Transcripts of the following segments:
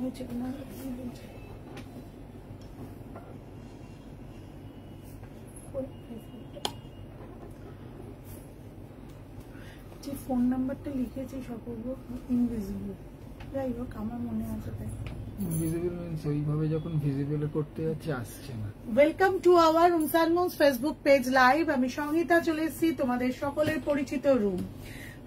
হয়েছে কিনা যে ফোন নাম্বারটা লিখেছি সকল ইনভিজিবল, যাই হোক আমার মনে আছে তাই। ইনভিজিবল মিন্স ওইভাবে যখন ভিজিবল করতে যাচ্ছে আসছে না। Welcome to our rooms and moons Facebook page live. আমি সংহিতা চলে এসেছি তোমাদের সকলের পরিচিত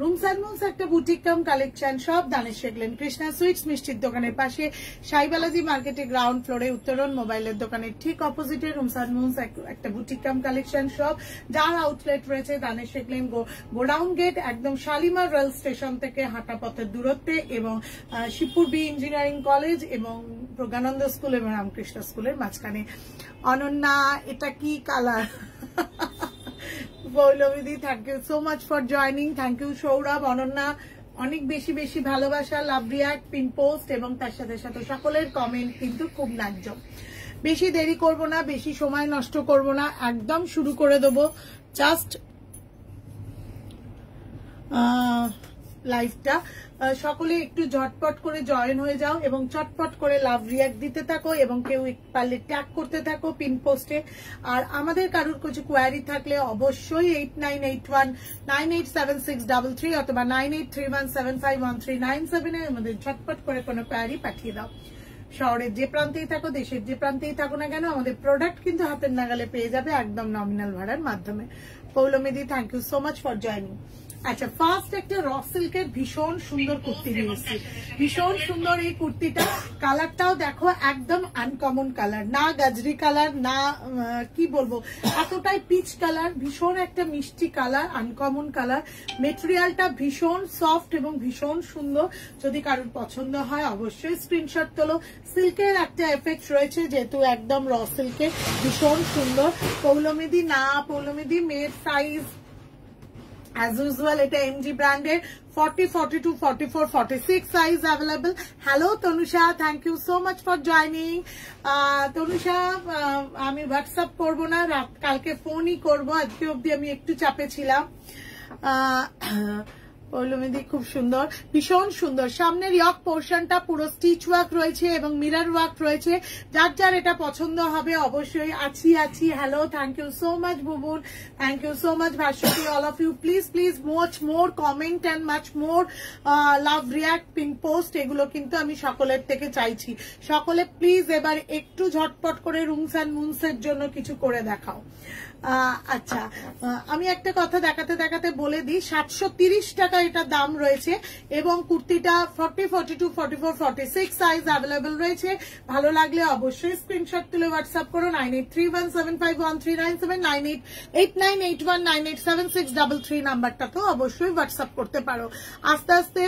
রুমস এন্ড মুনস একটা boutique cum collection shop, Danesh Sheikh Lane Krishna sweets মিষ্টির দোকানের পাশে, সাইবালাজি মার্কেটে গ্রাউন্ড ফ্লোরে, উত্তরণ মোবাইলের দোকানের ঠিক অপোজিটে রুমস এন্ড মুনস একটা বুটিক কাম কালেকশন শপ, যার আউটলেট রয়েছে দানেশ শেখলেন গোডাউন গেট, একদম শালিমার রেল স্টেশন থেকে হাঁটা পথের দূরত্বে, এবং শিবপুর বি ইঞ্জিনিয়ারিং কলেজ এবং প্রজ্ঞানন্দ স্কুল এবং রামকৃষ্ণ স্কুলের মাঝখানে। অনন্যা, এটা কি কালার? পৌলমিদি, thank you so much for joining. Thank you Sourav, Ananya, অনেক বেশি বেশি ভালোবাসা, লাভ রিয়াক্ট, পিন পোস্ট এবং তার সাথে সাথে সকলের কমেন্ট কিন্তু খুব ন্যায্য। বেশি দেরি করব না, বেশি সময় নষ্ট করব না, একদম শুরু করে দেবো জাস্ট লাইভটা। সকলে একটু ঝটপট করে জয়েন হয়ে যাও এবং চটপট করে লাভ রিয়াক্ট দিতে থাকো এবং কেউ পারলে ট্যাগ করতে থাকো পিন পোস্টে। আর আমাদের কারোর কিছু কোয়ারি থাকলে অবশ্যই 8981987633 অথবা 9831751397 আমাদের ঝটপট করে কোনো কোয়ারি পাঠিয়ে দাও। শহরের যে প্রান্তেই থাকো, দেশের যে প্রান্তেই থাকো না কেন, আমাদের প্রোডাক্ট কিন্তু হাতের নাগালে পেয়ে যাবে একদম নমিনাল ভাড়ার মাধ্যমে। পৌলমিদি, thank you so much for joining. আচ্ছা, ফার্স্ট একটা র সিল্কের ভীষণ সুন্দর কুর্তি নিয়ে এসেছি। ভীষণ সুন্দর এই কুর্তিটা, কালারটাও দেখো একদম আনকমন কালার, না গাজরি কালার, না কি বলবো, এতটাই পিচ কালার, ভীষণ একটা মিষ্টি কালার, আনকমন কালার। মেটেরিয়ালটা ভীষণ সফট এবং ভীষণ সুন্দর। যদি কারোর পছন্দ হয় অবশ্যই স্ক্রিনশট তোলো। সিল্কের একটা এফেক্ট রয়েছে যেহেতু একদম র সিল্কের, ভীষণ সুন্দর। পৌলমিদি, না পৌলমিদি, মেয়ের সাইজ as usual এটা এমজি ব্র্যান্ডের 40, 42, 44, 46 size available. Hello Tanusha, thank you so much for joining. Tanusha, আমি হোয়াটসঅ্যাপ করবো না, কালকে ফোনই করবো, আজকে অব্দি আমি একটু চাপে ছিলাম। পৌলমিদি, খুব সুন্দর, ভীষণ সুন্দর। সামনের ইয়ক পোর্শনটা পুরো স্টিচ ওয়ার্ক রয়েছে এবং মিরর ওয়ার্ক রয়েছে। যার যার এটা পছন্দ হবে অবশ্যই আছি। Hello, thank you so much Bubun, thank you so much Bhaswati, all of you. Please much more comment and much more love react, pin post, এগুলো কিন্তু আমি সকলের থেকে চাইছি। সকলে প্লিজ এবার একটু ঝটপট করে রুমস অ্যান্ড মুনসের জন্য কিছু করে দেখাও। আচ্ছা, আমি একটা কথা দেখাতে দেখাতে বলে দিই, 730 টাকা এটা দাম রয়েছে এবং কুর্তিটা 40, 42, 44, 46 সাইজ অ্যাভেলেবল রয়েছে। ভালো লাগলে অবশ্যই স্ক্রিনশট তুলে হোয়াটসঅ্যাপ করো 9831751397, 988981987633 নাম্বারটাতেও অবশ্যই হোয়াটসঅ্যাপ করতে পারো। আস্তে আস্তে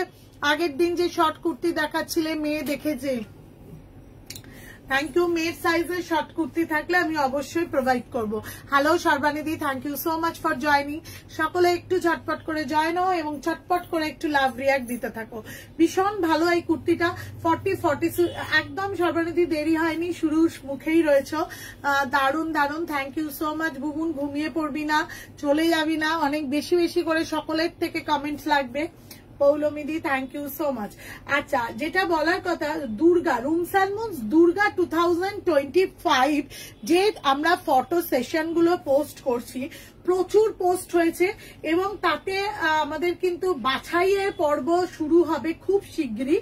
আগের দিন যে শর্ট কুর্তি দেখাচ্ছিলে মেয়ে দেখেছে, থ্যাংক ইউ। মেয়ের সাইজের শর্ট কুর্তি থাকলে আমি অবশ্যই প্রোভাইড করব। Hello Sarbanidhi, thank you so much for joining. সকলে একটু ঝটপট করে জয়েন হও এবং চটপট করে একটু লাভ রিয়াক্ট দিতে থাকো। ভীষণ ভালো এই কুর্তিটা, 40, 40 একদম। সর্বানিধি, দেরি হয়নি, শুরু মুখেই রয়েছে। দারুণ দারুণ, thank you so much Bubun. ঘুমিয়ে পড়বি না, চলে যাবি না, অনেক বেশি বেশি করে সকলের থেকে কমেন্টস লাগবে। পৌলমিদি, থ্যাংক ইউ সো মাচ। আচ্ছা, যেটা বলার কথা, Durga rooms and moons Durga 2025 যে আমরা ফটো সেশন গুলো পোস্ট করছি, প্রচুর পোস্ট হয়েছে এবং তাতে আমাদের কিন্তু বাছাইয়ের পর্ব শুরু হবে খুব শিগগিরই।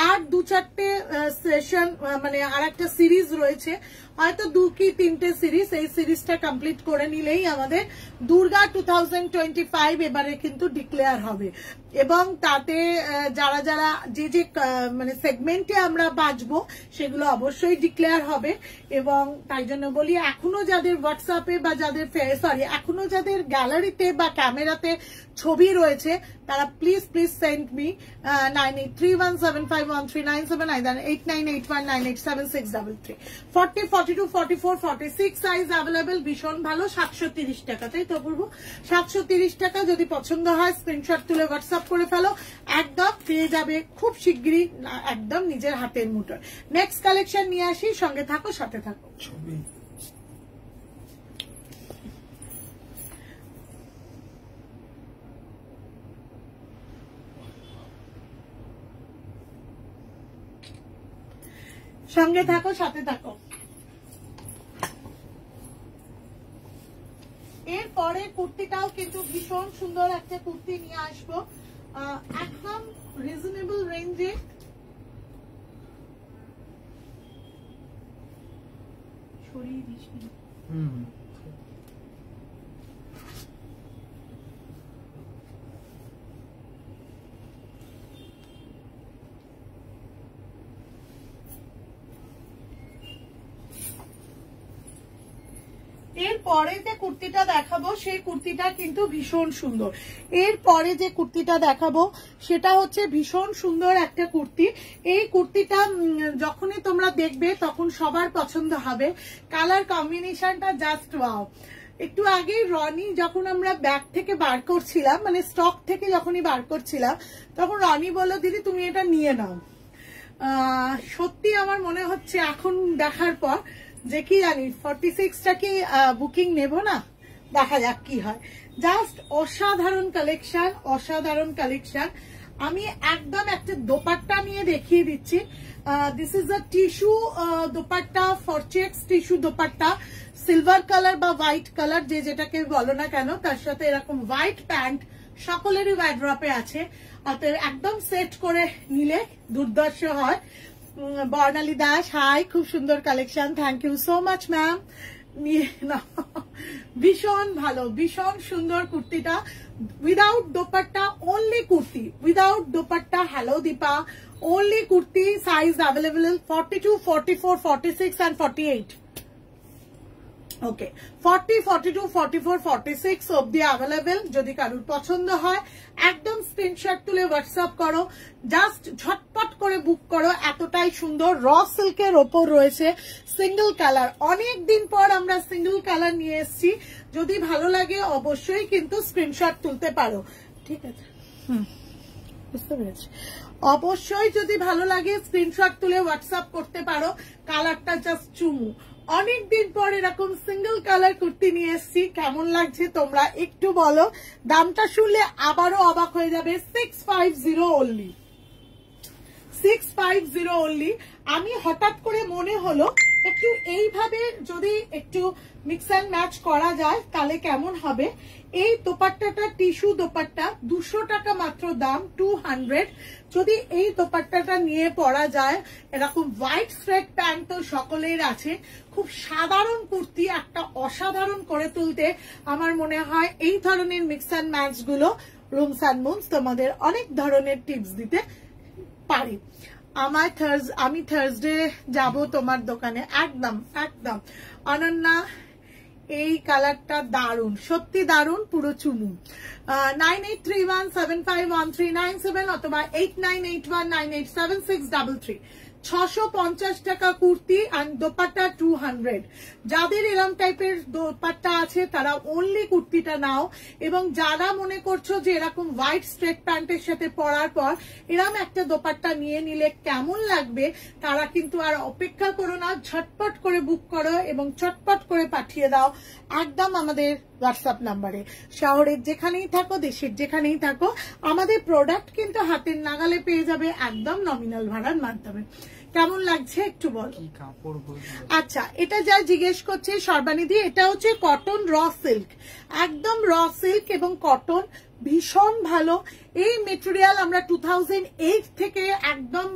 আর 2-4টে সেশন, মানে আর একটা সিরিজ রয়েছে, হয়তো 2 কি 3টে সিরিজ। এই সিরিজটা কমপ্লিট করে নিলেই আমাদের দুর্গা 2025 এবারে কিন্তু ডিক্লেয়ার হবে এবং তাতে যারা যারা যে মানে সেগমেন্টে আমরা বাঁচবো সেগুলো অবশ্যই ডিক্লেয়ার হবে। এবং তাই জন্য বলি, এখনো যাদের হোয়াটসঅ্যাপে বা যাদের এখনো যাদের গ্যালারিতে বা ক্যামেরাতে ছবি রয়েছে তারা please send me 9831751397, either 8981987633। 40, 42, 44, 46 size available, ভীষণ ভালো। 730 টাকা, তাই তো বলবো, 730 টাকা। যদি পছন্দ হয় স্ক্রিনশট তুলে হোয়াটসঅ্যাপ করে ফেলো, একদম পেয়ে যাবে খুব শিগগিরই, একদম নিজের হাতের মুঠোয়। নেক্সট কালেকশন নিয়ে আসি, সঙ্গে থাকো, সাথে থাকো। সঙ্গে থাকো, সাথে থাকো। এরপরে কুর্তিটাও কিন্তু ভীষণ সুন্দর একটা কুর্তি নিয়ে আসবো, একদম রিজনেবল রেঞ্জে। সরিয়ে দিস। এরপরে যে কুর্তিটা দেখাবো সেই কুর্তিটা কিন্তু ভীষণ সুন্দর। এরপরে যে কুর্তিটা দেখাবো সেটা হচ্ছে ভীষণ সুন্দর একটা কুর্তি। এই কুর্তিটা যখনই তোমরা দেখবে তখন সবার পছন্দ হবে। কালার কম্বিনেশনটা জাস্ট ওয়াও। একটু আগেই রনি যখন আমরা ব্যাগ থেকে বার করছিলাম, মানে স্টক থেকে যখনই বার করছিলাম, তখন রনি বলল দিদি তুমি এটা নিয়ে নাও। সত্যি আমার মনে হচ্ছে এখন দেখার পর যে কি জানি 46টা কি বুকিং নেব না, দেখা যাক কি হয়। জাস্ট অসাধারণ কালেকশন, অসাধারণ কালেকশন। আমি একদম একটা দোপাট্টা নিয়ে দেখিয়ে দিচ্ছি। This is a tissue dupatta, ফরচেক্স টিস্যু দোপাট্টা, সিলভার কালার বা হোয়াইট কালার যে যেটাকে বলো না কেন, তার সাথে এরকম হোয়াইট প্যান্ট সকলেরই ওয়ার্ড্রপে আছে। অতএব একদম সেট করে নিলে দুর্দর্শ হয়। বর্ণালী দাস, হাই, খুব সুন্দর collection, thank you so much ma'am. ভীষণ ভালো, ভীষণ সুন্দর কুর্তিটা। Without dupatta, only kurti, without dupatta. Hello Dipa, only kurti. Size available 42, 44, 46 and 48. Okay, 40, 42, 44, 46 অব্দি অ্যাভেলেবেল। যদি কারোর পছন্দ হয় একদম স্ক্রিনশট তুলে হোয়াটসঅ্যাপ করো, জাস্ট ঝটপট করে বুক করো। এতটাই সুন্দর র সিল্কের ওপর রয়েছে, সিঙ্গেল কালার। অনেক দিন পর আমরা সিঙ্গেল কালার নিয়ে এসেছি। যদি ভালো লাগে অবশ্যই কিন্তু স্ক্রিনশট তুলতে পারো, ঠিক আছে? বুঝতে পেরেছি। অবশ্যই যদি ভালো লাগে স্ক্রিনশট তুলে হোয়াটসঅ্যাপ করতে পারো। কালারটা জাস্ট চুমু। অনেকদিন পর এরকম সিঙ্গেল কালার কুর্তি নিয়ে এসেছি, কেমন লাগছে তোমরা একটু বলো। দামটা শুনলে আবারও অবাক হয়ে যাবে, 650 অনলি, 650 অনলি। আমি হঠাৎ করে মনে হলো একটু এইভাবে যদি একটু মিক্স অ্যান্ড ম্যাচ করা যায় তাহলে কেমন হবে। এই দোপাট্টাটা টিস্যু দোপাট্টা, 200 টাকা মাত্র দাম, 200। যদি এই দোপাট্টাটা নিয়ে পরা যায়, এরকম হোয়াইট স্ট্রেট প্যান্ট তো সকলের আছে। খুব সাধারণ কুর্তি একটা অসাধারণ করে তুলতে আমার মনে হয় এই ধরনের মিক্স অ্যান্ড ম্যাচ গুলো রুমস অ্যান্ড মুনস তোমাদের অনেক ধরনের টিপস দিতে পারি। আমি থার্সডে যাব তোমার দোকানে, একদম একদম। অনন্যা, এই কালারটা দারুন, সত্যি দারুন, পুরো চুমু। 9831751397 অথবা 8981987633। 650 টাকা কুর্তি আর দোপাট্টা 200। যাদের এরম টাইপের দোপাট্টা আছে তারা অনলি কুর্তিটা নাও। এবং যারা মনে করছো যে এরকম হোয়াইট স্ট্রেট প্যান্টের সাথে পরার পর এরম একটা দোপাট্টা নিয়ে নিলে কেমন লাগবে, তারা কিন্তু আর অপেক্ষা করো না, ঝটপট করে বুক করো এবং চটপট করে পাঠিয়ে দাও একদম আমাদের হোয়াটসঅ্যাপ নাম্বারে। শহরের যেখানেই থাকো, দেশের যেখানেই থাকো, আমাদের প্রোডাক্ট কিন্তু হাতের নাগালে পেয়ে যাবে একদম নমিনাল ভাড়ার মাধ্যমে। কেমন লাগছে একটু বল। আচ্ছা, এটা যা জিজ্ঞেস করছে সর্বানিধি, এটা হচ্ছে কটন র সিল্ক, একদম র সিল্ক এবং কটন, ভীষণ ভালো। এই মেটেরিয়াল আমরা 2008 থেকে একদম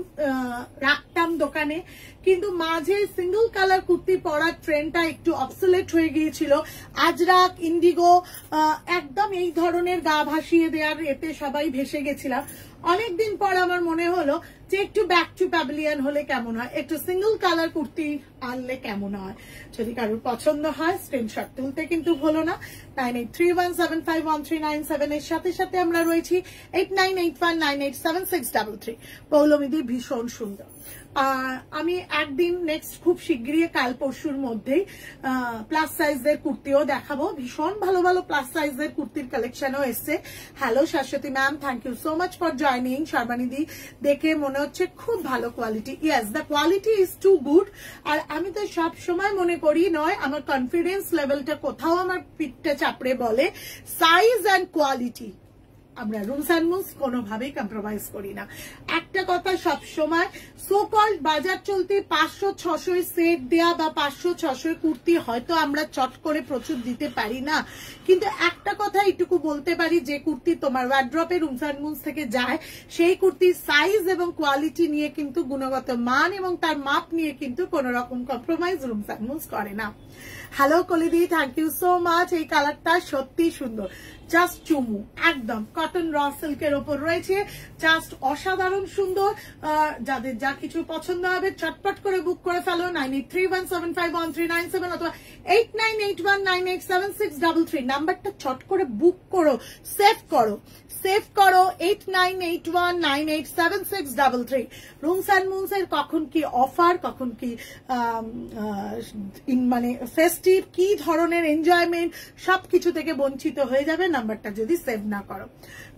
রাখতাম দোকানে, কিন্তু মাঝে সিঙ্গেল কালার কুর্তি পরার ট্রেন্ডটা একটু অবসোলেট হয়ে গিয়েছিল। আজরাক, ইন্ডিগো, একদম এই ধরনের গা ভাসিয়ে দেওয়ার এতে সবাই ভেসে গেছিলাম। অনেকদিন পর আমার মনে হলো যে একটু ব্যাক টু প্যাভিলিয়ন হলে কেমন হয়, একটু সিঙ্গেল কালার কুর্তি আনলে কেমন হয়। যদি কারোর পছন্দ হয় স্ক্রিনশট তুলতে কিন্তু ভুলো না। 9831751397 এর সাথে সাথে আমরা রয়েছি 8981987633। পৌলমিদি, ভীষণ সুন্দর। আমি একদিন নেক্সট খুব শীঘ্রই কাল পরশুর মধ্যেই প্লাস সাইজের কুর্তিও দেখাবো। ভীষণ ভালো ভালো প্লাস সাইজের কুর্তির কালেকশনও এসছে। Hello Shashwati ma'am, thank you so much for joining. Sarbanidhi, দেখে মনে হচ্ছে খুব ভালো quality. Yes, the quality is too good. আর আমি তো সব সময় মনে করি নয়, আমার কনফিডেন্স লেভেলটা কোথাও আমার পিঠটা চাপড়ে বলে সাইজ অ্যান্ড কোয়ালিটি। আমরা রুমস অ্যান্ড মুভস কোনোভাবেই কম্প্রোমাইজ করি না। একটা কথা সব সময়, সো কল্ড বাজার চলতি 500-600 সেট দেয়া বা 500-600 কুর্তি হয়তো আমরা চট করে প্রচুর দিতে পারি না, কিন্তু একটা কথা এইটুকু বলতে পারি, যে কুর্তি তোমার ওয়ার্ড্রপে রুমস অ্যান্ড মুভস থেকে যায় সেই কুর্তির সাইজ এবং কোয়ালিটি নিয়ে কিন্তু, গুণগত মান এবং তার মাপ নিয়ে কিন্তু কোন রকম কম্প্রোমাইজ রুমস অ্যান্ড মুভস করে না। হ্যালো কলিদি, থ্যাংক ইউ সো মাচ। এই কালারটা সত্যি সুন্দর, জাস্ট চুমু, একদম কটন র সিল্কের ওপর রয়েছে, জাস্ট অসাধারণ সুন্দর। যাদের যা কিছু পছন্দ হবে চটপট করে বুক করে ফেলো 9831751397 অথবা 8981987633 নাম্বারটা চট করে বুক করো, সেভ করো 8981987633। রুমস অ্যান্ড মুভস এর কখন কি অফার, কখন কি মানে ফেস্টিভ, কি ধরনের এনজয়মেন্ট, সবকিছু থেকে বঞ্চিত হয়ে যাবে নাম্বারটা যদি সেভ না করো।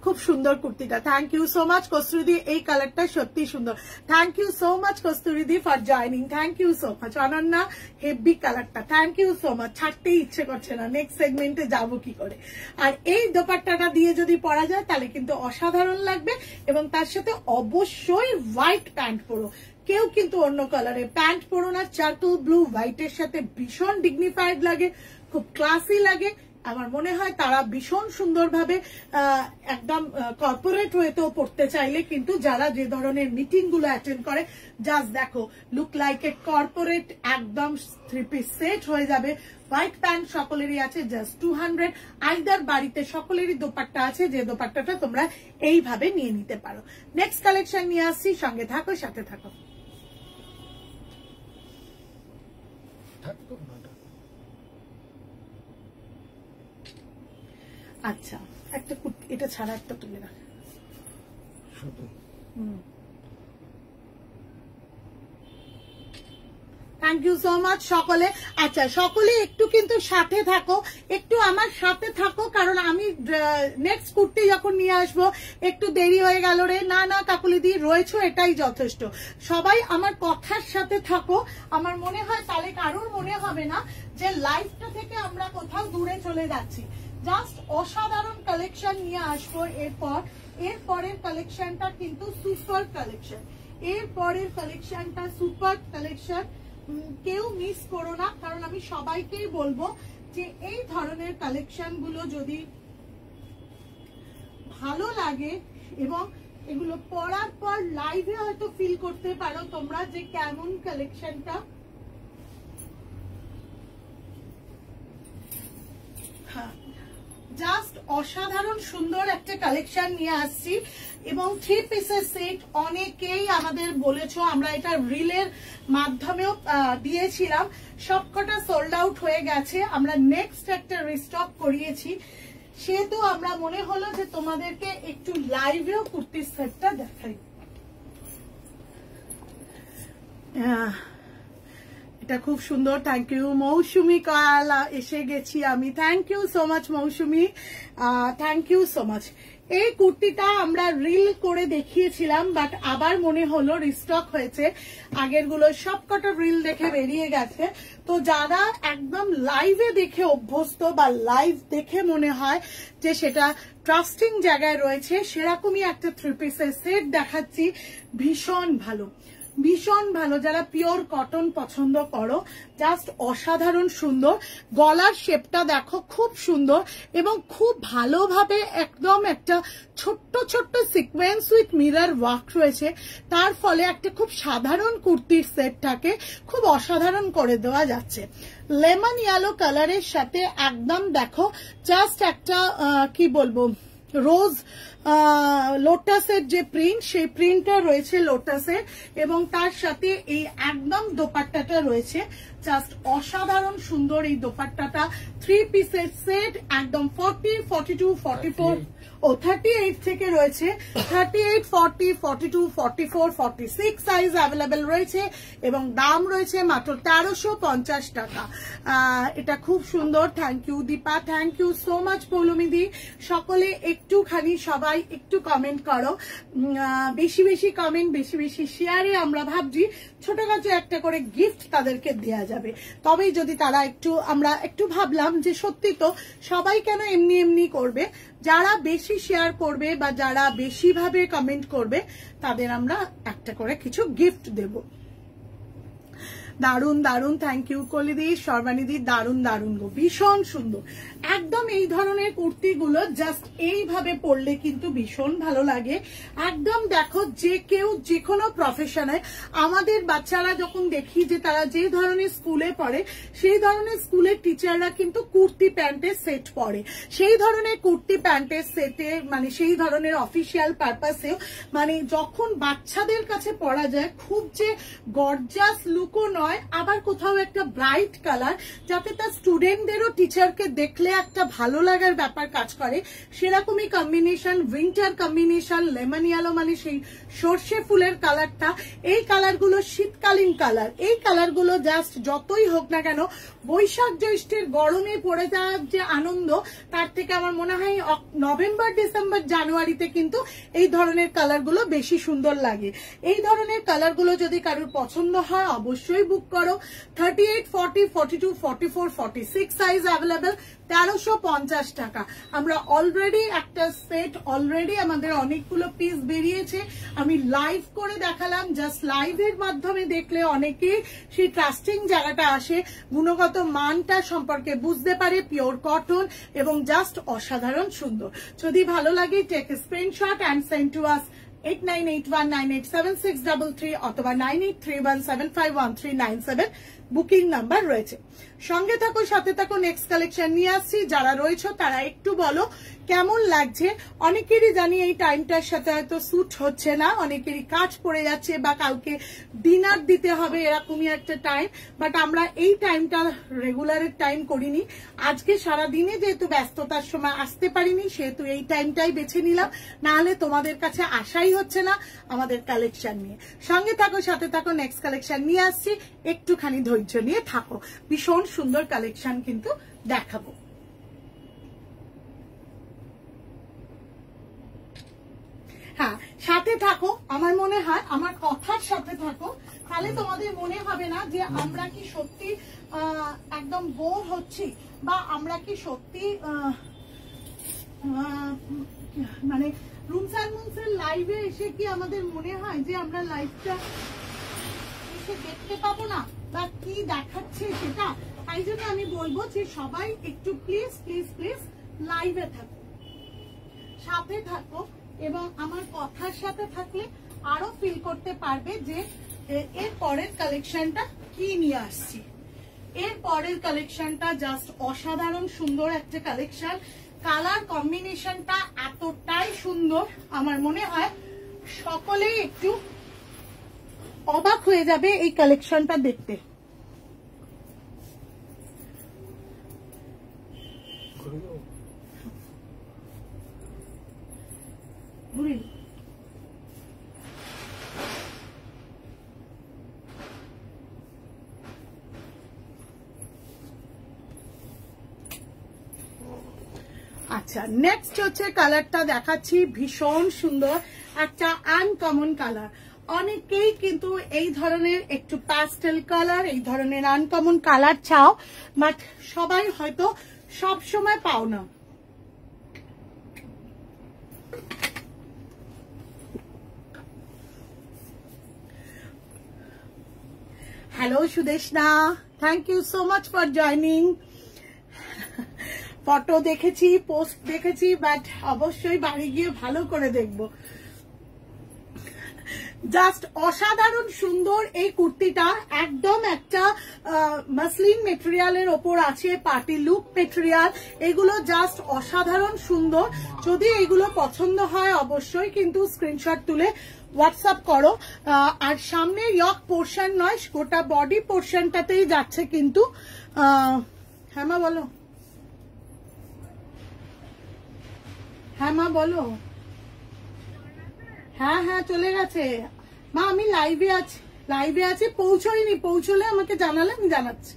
খুব সুন্দর কুর্তিটা, থ্যাংক ইউ সো মাচ কস্তুরীদি। এই কালারটা সত্যি সুন্দর, থ্যাংক ইউ সো মাচ কস্তুরীদি for joining, thank you so much. Ananya, heavy কালারটা, থ্যাংক ইউ সো মাচ। ছাড়তেই ইচ্ছে করছে না, নেক্সট সেগমেন্টে যাবো কি করে। আর এই দোপাট্টাটা দিয়ে যদি পরা যায় তাহলে কিন্তু অসাধারণ লাগবে, এবং তার সাথে অবশ্যই হোয়াইট প্যান্ট পরো। কেউ কিন্তু অন্য কালারে প্যান্ট পরো না, চার্কল ব্লু হোয়াইটের সাথে ভীষণ ডিগনিফাইড লাগে, খুব ক্লাসি লাগে। আমার মনে হয় তারা ভীষণ সুন্দরভাবে একদম কর্পোরেট ওয়েতেও পড়তে চাইলে কিন্তু যারা যে ধরনের মিটিং গুলো অ্যাটেন্ড করে, জাস্ট দেখো লুক লাইক এ কর্পোরেট, একদম 3 পিস সেট হয়ে যাবে। হোয়াইট প্যান্ট সকলেরই আছে, জাস্ট 200। আইদার বাড়িতে সকলেরই দোপাট্টা আছে, যে দোপাট্টাটা তোমরা এইভাবে নিয়ে নিতে পারো। নেক্সট কালেকশন নিয়ে আসছি, সঙ্গে থাকো, সাথে থাকো। আচ্ছা, একটা এটা ছাড়া একটা তুলে রাখ। থ্যাংক ইউ সো মাচ সকলে। আচ্ছা, সকলে একটু কিন্তু সাথে থাকো, একটু আমার সাথে থাকো, কারণ আমি নেক্সট কুর্তি যখন নিয়ে আসবো একটু দেরি হয়ে গেল রে। না না কাকুলিদি, রয়েছো, এটাই যথেষ্ট। সবাই আমার কথার সাথে থাকো, আমার মনে হয় তাহলে কারোর মনে হবে না যে লাইফটা থেকে আমরা কোথাও দূরে চলে যাচ্ছি। জাস্ট অসাধারণ কালেকশন নিয়ে আসবো। এরপরের কালেকশনটা কিন্তু সুপার কালেকশন, এরপরের কালেকশনটা সুপার কালেকশন, কেউ মিস করো না। কারণ আমি সবাইকেই বলবো যে এই ধরনের কালেকশন গুলো যদি ভালো লাগে এবং এগুলো পরার পর লাইভে হয়তো ফিল করতে পারো তোমরা যে কেমন কালেকশনটা। হ্যাঁ, জাস্ট অসাধারণ সুন্দর একটা কালেকশন নিয়ে আসছি, এবং 3 পিসের সেট। অনেকেই আমাদের বলেছো, আমরা এটা রিলের মাধ্যমেও দিয়েছিলাম, সবকটা সোল্ড আউট হয়ে গেছে। আমরা নেক্সট একটা রিস্টক করিয়েছি, সেহেতু আমরা মনে হলো যে তোমাদেরকে একটু লাইভেও কুর্তির সেটটা দেখাই। এটা খুব সুন্দর, থ্যাংক ইউ মৌসুমি। কাল এসে গেছি আমি, thank you so much Mousumi, thank you so much. এই কুর্তিটা আমরা রিল করে দেখিয়েছিলাম, বাট আবার মনে হলো রিস্টক হয়েছে। আগের গুলো সবকটা রিল দেখে বেরিয়ে গেছে। তো যারা একদম লাইভে দেখে অভ্যস্ত বা লাইভ দেখে মনে হয় যে সেটা ট্রাস্টিং জায়গায় রয়েছে, সেরকমই একটা 3 পিসের সেট দেখাচ্ছি। ভীষণ ভালো, ভীষণ ভালো। যারা পিওর কটন পছন্দ করো, জাস্ট অসাধারণ সুন্দর। গলার শেপটা দেখো, খুব সুন্দর, এবং খুব ভালোভাবে একদম একটা ছোট্ট ছোট্ট সিকোয়েন্স উইথ মিরর ওয়ার্ক রয়েছে। তার ফলে একটা খুব সাধারণ কুর্তির সেটটাকে খুব অসাধারণ করে দেওয়া যাচ্ছে। লেমন ইয়েলো কালারের সাথে একদম দেখো জাস্ট একটা কি বলবো, রোজ লোটাসের যে প্রিন্ট, সেই প্রিন্টটা রয়েছে লোটাসের, এবং তার সাথে এই একদম দোপাট্টাটা রয়েছে। জাস্ট অসাধারণ সুন্দর এই দোপাট্টাটা। 3 পিসের সেট, একদম 40, 42, 44 ও 38 থেকে রয়েছে। 38, 40, 42, 44, 46 সাইজ অ্যাভেলেবেল রয়েছে, এবং দাম রয়েছে মাত্র 1350 টাকা। এটা খুব সুন্দর। Thank you Dipa, thank you so much পৌলমিদি। সকলে একটুখানি সবাই সবাই একটু কমেন্ট করো, বেশি বেশি কমেন্ট, বেশি বেশি শেয়ারে আমরা ভাবছি ছোটখাটো একটা করে গিফট তাদেরকে দেয়া যাবে। তবেই যদি তারা আমরা একটু ভাবলাম যে সত্যি তো সবাই কেন এমনি এমনি করবে, যারা বেশি শেয়ার করবে বা যারা বেশি ভাবে কমেন্ট করবে তাদের আমরা একটা করে কিছু গিফট দেব। দারুন দারুন, থ্যাংক ইউ কলিদি, সর্বানিদি, দারুন দারুন গো, ভীষণ সুন্দর। একদম এই ধরনের কুর্তিগুলো জাস্ট এইভাবে পরলে কিন্তু ভীষণ ভালো লাগে। একদম দেখো যে কেউ যে কোনো প্রফেশনে, আমাদের বাচ্চারা যখন দেখি যে তারা যে ধরনের স্কুলে পড়ে সেই ধরনের স্কুলের টিচাররা কিন্তু কুর্তি প্যান্টের সেট পরে, সেই ধরনের কুর্তি প্যান্টের সেটে মানে সেই ধরনের অফিসিয়াল পারপাসেও মানে যখন বাচ্চাদের কাছে পরা যায় খুব যে গর্জাস লুকও নয়, আবার কোথাও একটা ব্রাইট কালার যাতে তার স্টুডেন্টদেরও টিচারকে দেখলে একটা ভালো লাগার ব্যাপার কাজ করে, সেরকমই combination, winter combination, lemon yellow মানে সেই সর্ষে ফুলের কালারটা, এই কালারগুলো শীতকালীন কালার। এই কালারগুলো জাস্ট যতই হোক না কেন বৈশাখ জ্যৈষ্ঠের গরমে পড়ে যাওয়ার যে আনন্দ, তার থেকে আমার মনে হয় নভেম্বর ডিসেম্বর জানুয়ারিতে কিন্তু এই ধরনের কালারগুলো বেশি সুন্দর লাগে। এই ধরনের কালারগুলো যদি কারোর পছন্দ হয় অবশ্যই বুক করো। 38, 40, 42, 44, 46 সাইজ অ্যাভেলেবেল, 1350 টাকা। আমরা অলরেডি একটা সেট, অলরেডি আমাদের অনেকগুলো পিস বেরিয়েছে, আমি লাইভ করে দেখালাম। জাস্ট লাইভের মাধ্যমে দেখলে অনেকেই সেই ট্রাস্টিং জায়গাটা আসে, গুণগত মানটা সম্পর্কে বুঝতে পারে, পিওর কটন এবং জাস্ট অসাধারণ সুন্দর। যদি ভালো লাগে take screenshot and send to us 8981987633 অথবা 9831751397 বুকিং নাম্বার রয়েছে। সঙ্গে থাকো, সাথে থাকো, নেক্সট কালেকশন নিয়ে আসছি। যারা রয়েছে তারা একটু বলো কেমন লাগছে। অনেকেরই জানি এই টাইমটার সাথে হয়তো স্যুট হচ্ছে না, অনেকেরই কাজ পড়ে যাচ্ছে বা কাউকে ডিনার দিতে হবে, এরকমই একটা টাইম। বাট আমরা এই টাইমটা রেগুলারের টাইম করিনি, আজকে সারাদিনে যেহেতু ব্যস্ততার সময় আসতে পারিনি সেহেতু এই টাইমটাই বেছে নিলাম, নাহলে তোমাদের কাছে আসাই হচ্ছে না আমাদের কালেকশন নিয়ে। সঙ্গে থাকো, সাথে থাকো, নেক্সট কালেকশন নিয়ে আসছি, একটুখানি ধৈর্য নিয়ে থাকো, ভীষণ সুন্দর কালেকশন কিন্তু দেখাবো। হ্যাঁ, সাথে থাকো, আমার মনে হয় আমার কথার সাথে থাকো, তাহলে তোমাদের মনে হবে না যে আমরা কি সত্যি একদম বোর হচ্ছি বা আমরা কি সত্যি মানে রুমস অ্যান্ড মুনসের লাইভে এসে কি আমাদের মনে হয় যে আমরা লাইভটা এসে দেখতে পাবো না বা কি দেখাচ্ছে সেটা। তাই জন্য আমি বলবো যে সবাই একটু প্লিজ প্লিজ প্লিজ লাইভে থাকো, সাথে থাকো এবং আমার কথার সাথে থাকলে আরো ফিল করতে পারবে যে এর পরের কালেকশনটা কি নিয়ে আসছি। এর পরের কালেকশনটা জাস্ট অসাধারণ সুন্দর একটা কালেকশন, কালার কম্বিনেশনটা এতটাই সুন্দর আমার মনে হয় সকলেই একটু অবাক হয়ে যাবে এই কালেকশনটা দেখতে। আচ্ছা, নেক্সট হচ্ছে কালারটা দেখাচ্ছি, ভীষণ সুন্দর একটা আনকমন কালার। অনেকেই কিন্তু এই ধরনের একটু প্যাস্টেল কালার, এই ধরনের আনকমন কালার চাও, বাট সবাই হয়তো সব সময় পাও না। Hello Sudeshna, thank you so much for joining. Photo দেখেছি, পোস্ট দেখেছি, বাট অবশ্যই বাড়ি গিয়ে ভালো করে দেখবো। জাস্ট অসাধারণ সুন্দর এই কুর্তিটা, একদম একটা মাসলিন মেটেরিয়ালের ওপর আছে, পার্টি লুক মেটেরিয়াল, এগুলো জাস্ট অসাধারণ সুন্দর। যদি এগুলো পছন্দ হয় অবশ্যই কিন্তু স্ক্রিনশট তুলে হোয়াটসঅ্যাপ করো। আর সামনে ইয়ক পোর্শন নয়, গোটা বডি পোর্শনটাতেই যাচ্ছে কিন্তু। হ্যাঁ মা বলো, হ্যাঁ মা বলো। হ্যাঁ হ্যাঁ চলে গেছে মা, আমি লাইভে আছি, পৌঁছয়নি, পৌঁছলে আমাকে জানালে আমি জানাচ্ছি।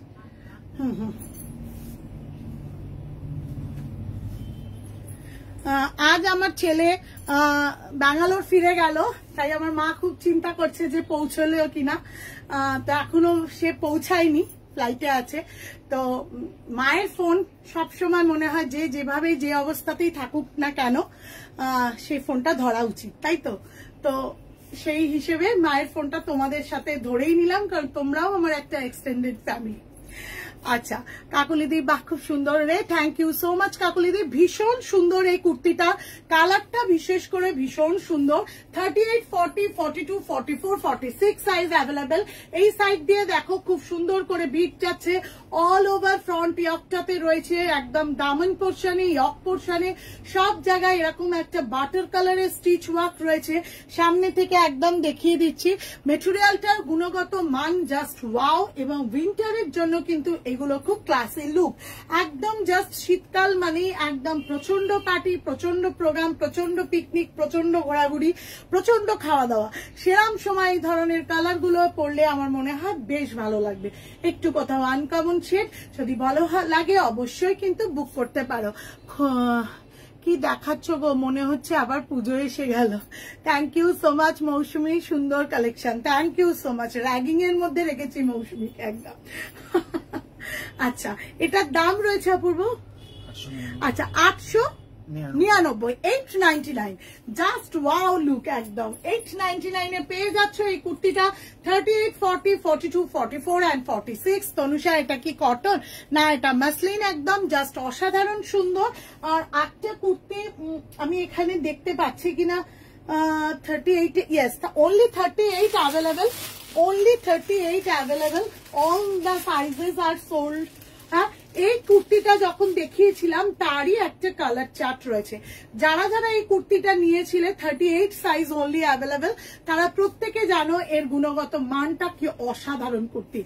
আজ আমার ছেলে ব্যাঙ্গালোর ফিরে গেল, তাই আমার মা খুব চিন্তা করছে যে পৌঁছলেও কিনা। তো এখনো সে পৌঁছায়নি, ফ্লাইটে আছে। তো মায়ের ফোন সবসময় মনে হয় যে যেভাবে যে অবস্থাতেই থাকুক না কেন সেই ফোনটা ধরা উচিত, তাই তো। তো সেই হিসেবে মায়ের ফোনটা তোমাদের সাথে ধরেই নিলাম, কারণ তোমরাও আমার একটা এক্সটেন্ডেড ফ্যামিলি। আচ্ছা কাকুলিদি, বাহ খুব সুন্দর রে, থ্যাংক ইউ সো মাচ কাকুলিদি, ভীষণ সুন্দর এই কুর্তিটা, কালারটা বিশেষ করে ভীষণ সুন্দর। 38, 40, 42, 44, 46 সাইজ অ্যাভেলেবেল। এই সাইড দিয়ে দেখো খুব সুন্দর করে বিট যাচ্ছে, অল ওভার ফ্রন্ট ইয়কটাতে রয়েছে একদম দামন পোর্শনে, ইয়ক পোর্শনে সব জায়গায় এরকম একটা বাটার কালারের স্টিচ ওয়ার্ক রয়েছে। সামনে থেকে একদম দেখিয়ে দিচ্ছি, মেটেরিয়ালটার গুণগত মান জাস্ট ওয়াও, এবং উইন্টারের জন্য কিন্তু এগুলো খুব ক্লাসি লুক। একদম জাস্ট শীতকাল মানে একদম প্রচন্ড পার্টি, প্রচন্ড প্রোগ্রাম, প্রচন্ড পিকনিক, প্রচন্ড ঘোরাঘুরি, প্রচন্ড খাওয়া দাওয়া, সেরাম সময় এই ধরনের কালার গুলো পরলে আমার মনে হয় বেশ ভালো লাগবে। একটু কোথাও আনকমন শেড যদি ভালো লাগে অবশ্যই কিন্তু বুক করতে পারো। কি দেখাচ্ছ গো, মনে হচ্ছে আবার পুজো এসে গেল। Thank you so much Mousumi, সুন্দর collection, thank you so much. র্যাগিং এর মধ্যে রেখেছি মৌসুমি একদম। আচ্ছা এটার দাম রয়েছে অপূর্ব, আচ্ছা 899, 899, জাস্ট ওয়াও লুক একদম। 899 এ পেয়ে যাচ্ছ এই কুর্তিটা। 38, 40, 42, 44 and 46। তনুষা এটা কি কটন? না এটা মাসলিন, একদম জাস্ট অসাধারণ সুন্দর। আর একটা কুর্তি আমি এখানে দেখতে পাচ্ছি কিনা, 38, yes, only 38 available, only 38 available, all the sizes are sold। হ্যাঁ, এই কুর্তিটা যখন দেখিয়েছিলাম তারই একটা কালার চার্ট রয়েছে। যারা যারা এই কুর্তিটা নিয়েছিলে 38 সাইজ অনলি অ্যাভেলেবেল, তারা প্রত্যেকে জানো এর গুণগত মানটা কি অসাধারণ কুর্তি।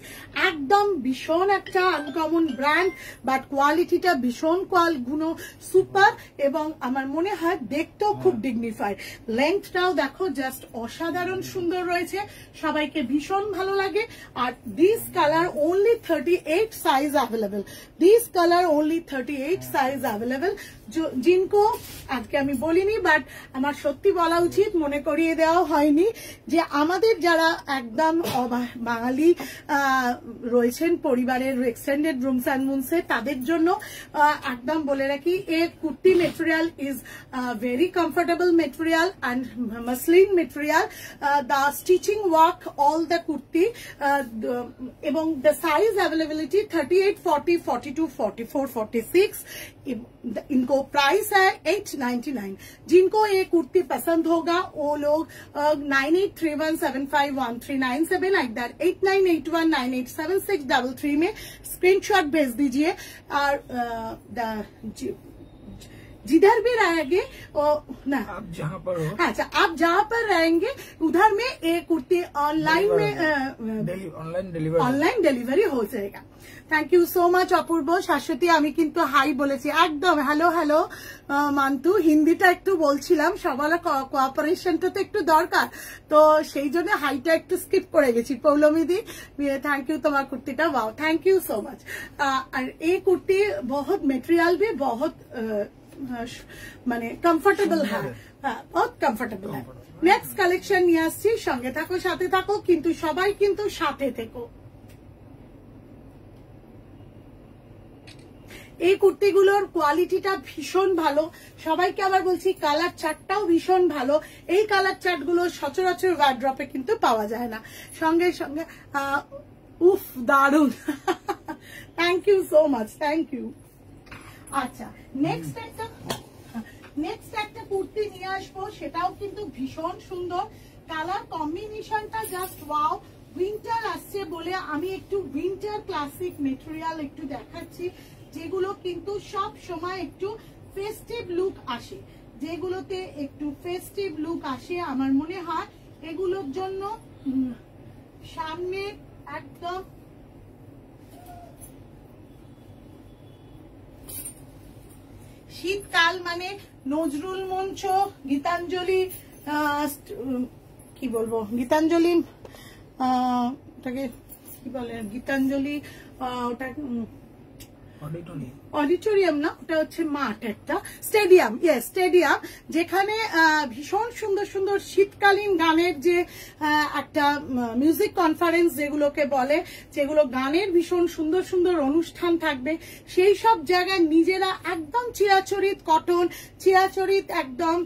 একদম ভীষণ একটা আনকমন ব্র্যান্ড, বাট কোয়ালিটিটা ভীষণ গুণ সুপার, এবং আমার মনে হয় দেখতেও খুব ডিগনিফাইড। লেন্থটাও দেখো জাস্ট অসাধারণ সুন্দর রয়েছে, সবাইকে ভীষণ ভালো লাগে। আর this colour only 38 size available, this colour only 38 size available. জিনকো আজকে আমি বলিনি, বাট আমার সত্যি বলা উচিত, মনে করিয়ে দেওয়া হয়নি যে আমাদের যারা একদম বাঙালি রয়েছেন পরিবারের এক্সটেন্ডেড রুমস অ্যান্ড মুনসে, তাদের জন্য একদম বলে রাখি, এর kurti material is very comfortable material and muslin material. The stitching work all the kurti, এবং দ্য সাইজ अवेलेबिलिटी 38, 40, 42, 44, 46। इनको प्राइस है 899। जिनको ये कुर्ती पसंद होगा वो लोग 9831751397 लाइक दैट 8981987633 में स्क्रीनशॉट भेज दीजिए। और जिधर भी रहेंगे ना, आप जहाँ पर हो, अच्छा आप जहाँ पर रहेंगे उधर में एक कुर्ती ऑनलाइन में ऑनलाइन डिलीवरी हो जाएगा। थैंक यू सो मच অপূর্ব। শাশ্বতী আমি কিন্তু হাই বলেছি একদম। হ্যালো হ্যালো মান্তু, হিন্দিটা একটু বলছিলাম, সবার কোঅপারেশনটা তো একটু দরকার, তো সেই জন্য হাইটা একটু স্কিপ করে গেছি। পৌলমিদি থैंक यू, তোমার কুর্তিটা wow, thank you so much. আর এই কুর্তি बहुत मटेरियल भी बहुत মানে কমফোর্টেবল, হ্যাঁ বহুত কমফোর্টেবল। নেক্সট কালেকশন নিয়ে আসছি, সঙ্গে থাকো সাথে থাকো, কিন্তু সবাই কিন্তু সাথে থেকো। এই কুর্তিগুলোর কোয়ালিটিটা ভীষণ ভালো, সবাইকে আবার বলছি কালার চার্টটাও ভীষণ ভালো। এই কালার চার্টগুলো সচরাচর ওয়ার্ড্রপে কিন্তু পাওয়া যায় না। সঙ্গে সঙ্গে উফ দারুন, thank you so much, thank you. আচ্ছা নেক্সট একটা কুর্তি নিয়ে আসবো, সেটাও কিন্তু ভীষণ সুন্দর, কালার কম্বিনেশনটা জাস্ট ওয়াও। উইন্টার আসছে বলে আমি একটু উইন্টার ক্লাসিক মেটেরিয়াল একটু দেখাচ্ছি, যেগুলো কিন্তু সব সময় একটু ফেস্টিভ লুক আসে, যেগুলোতে একটু ফেস্টিভ লুক আসে। আমার মনে হয় এগুলোর জন্য সামনে একদম শীতকাল মানে নজরুল মঞ্চ, গীতাঞ্জলি, কি বলবো, গীতাঞ্জলি ওটাকে কি বলে, গীতাঞ্জলি ওটা অডিটোরিয়াম না, ওটা হচ্ছে মাঠ, একটা স্টেডিয়াম, স্টেডিয়াম, যেখানে ভীষণ সুন্দর সুন্দর শীতকালীন গানের যে একটা মিউজিক কনফারেন্স যেগুলোকে বলে, যেগুলো গানের ভীষণ সুন্দর সুন্দর অনুষ্ঠান থাকবে, সেই সব জায়গায় নিজেরা একদম চিরাচরিত কটন, চিরাচরিত একদম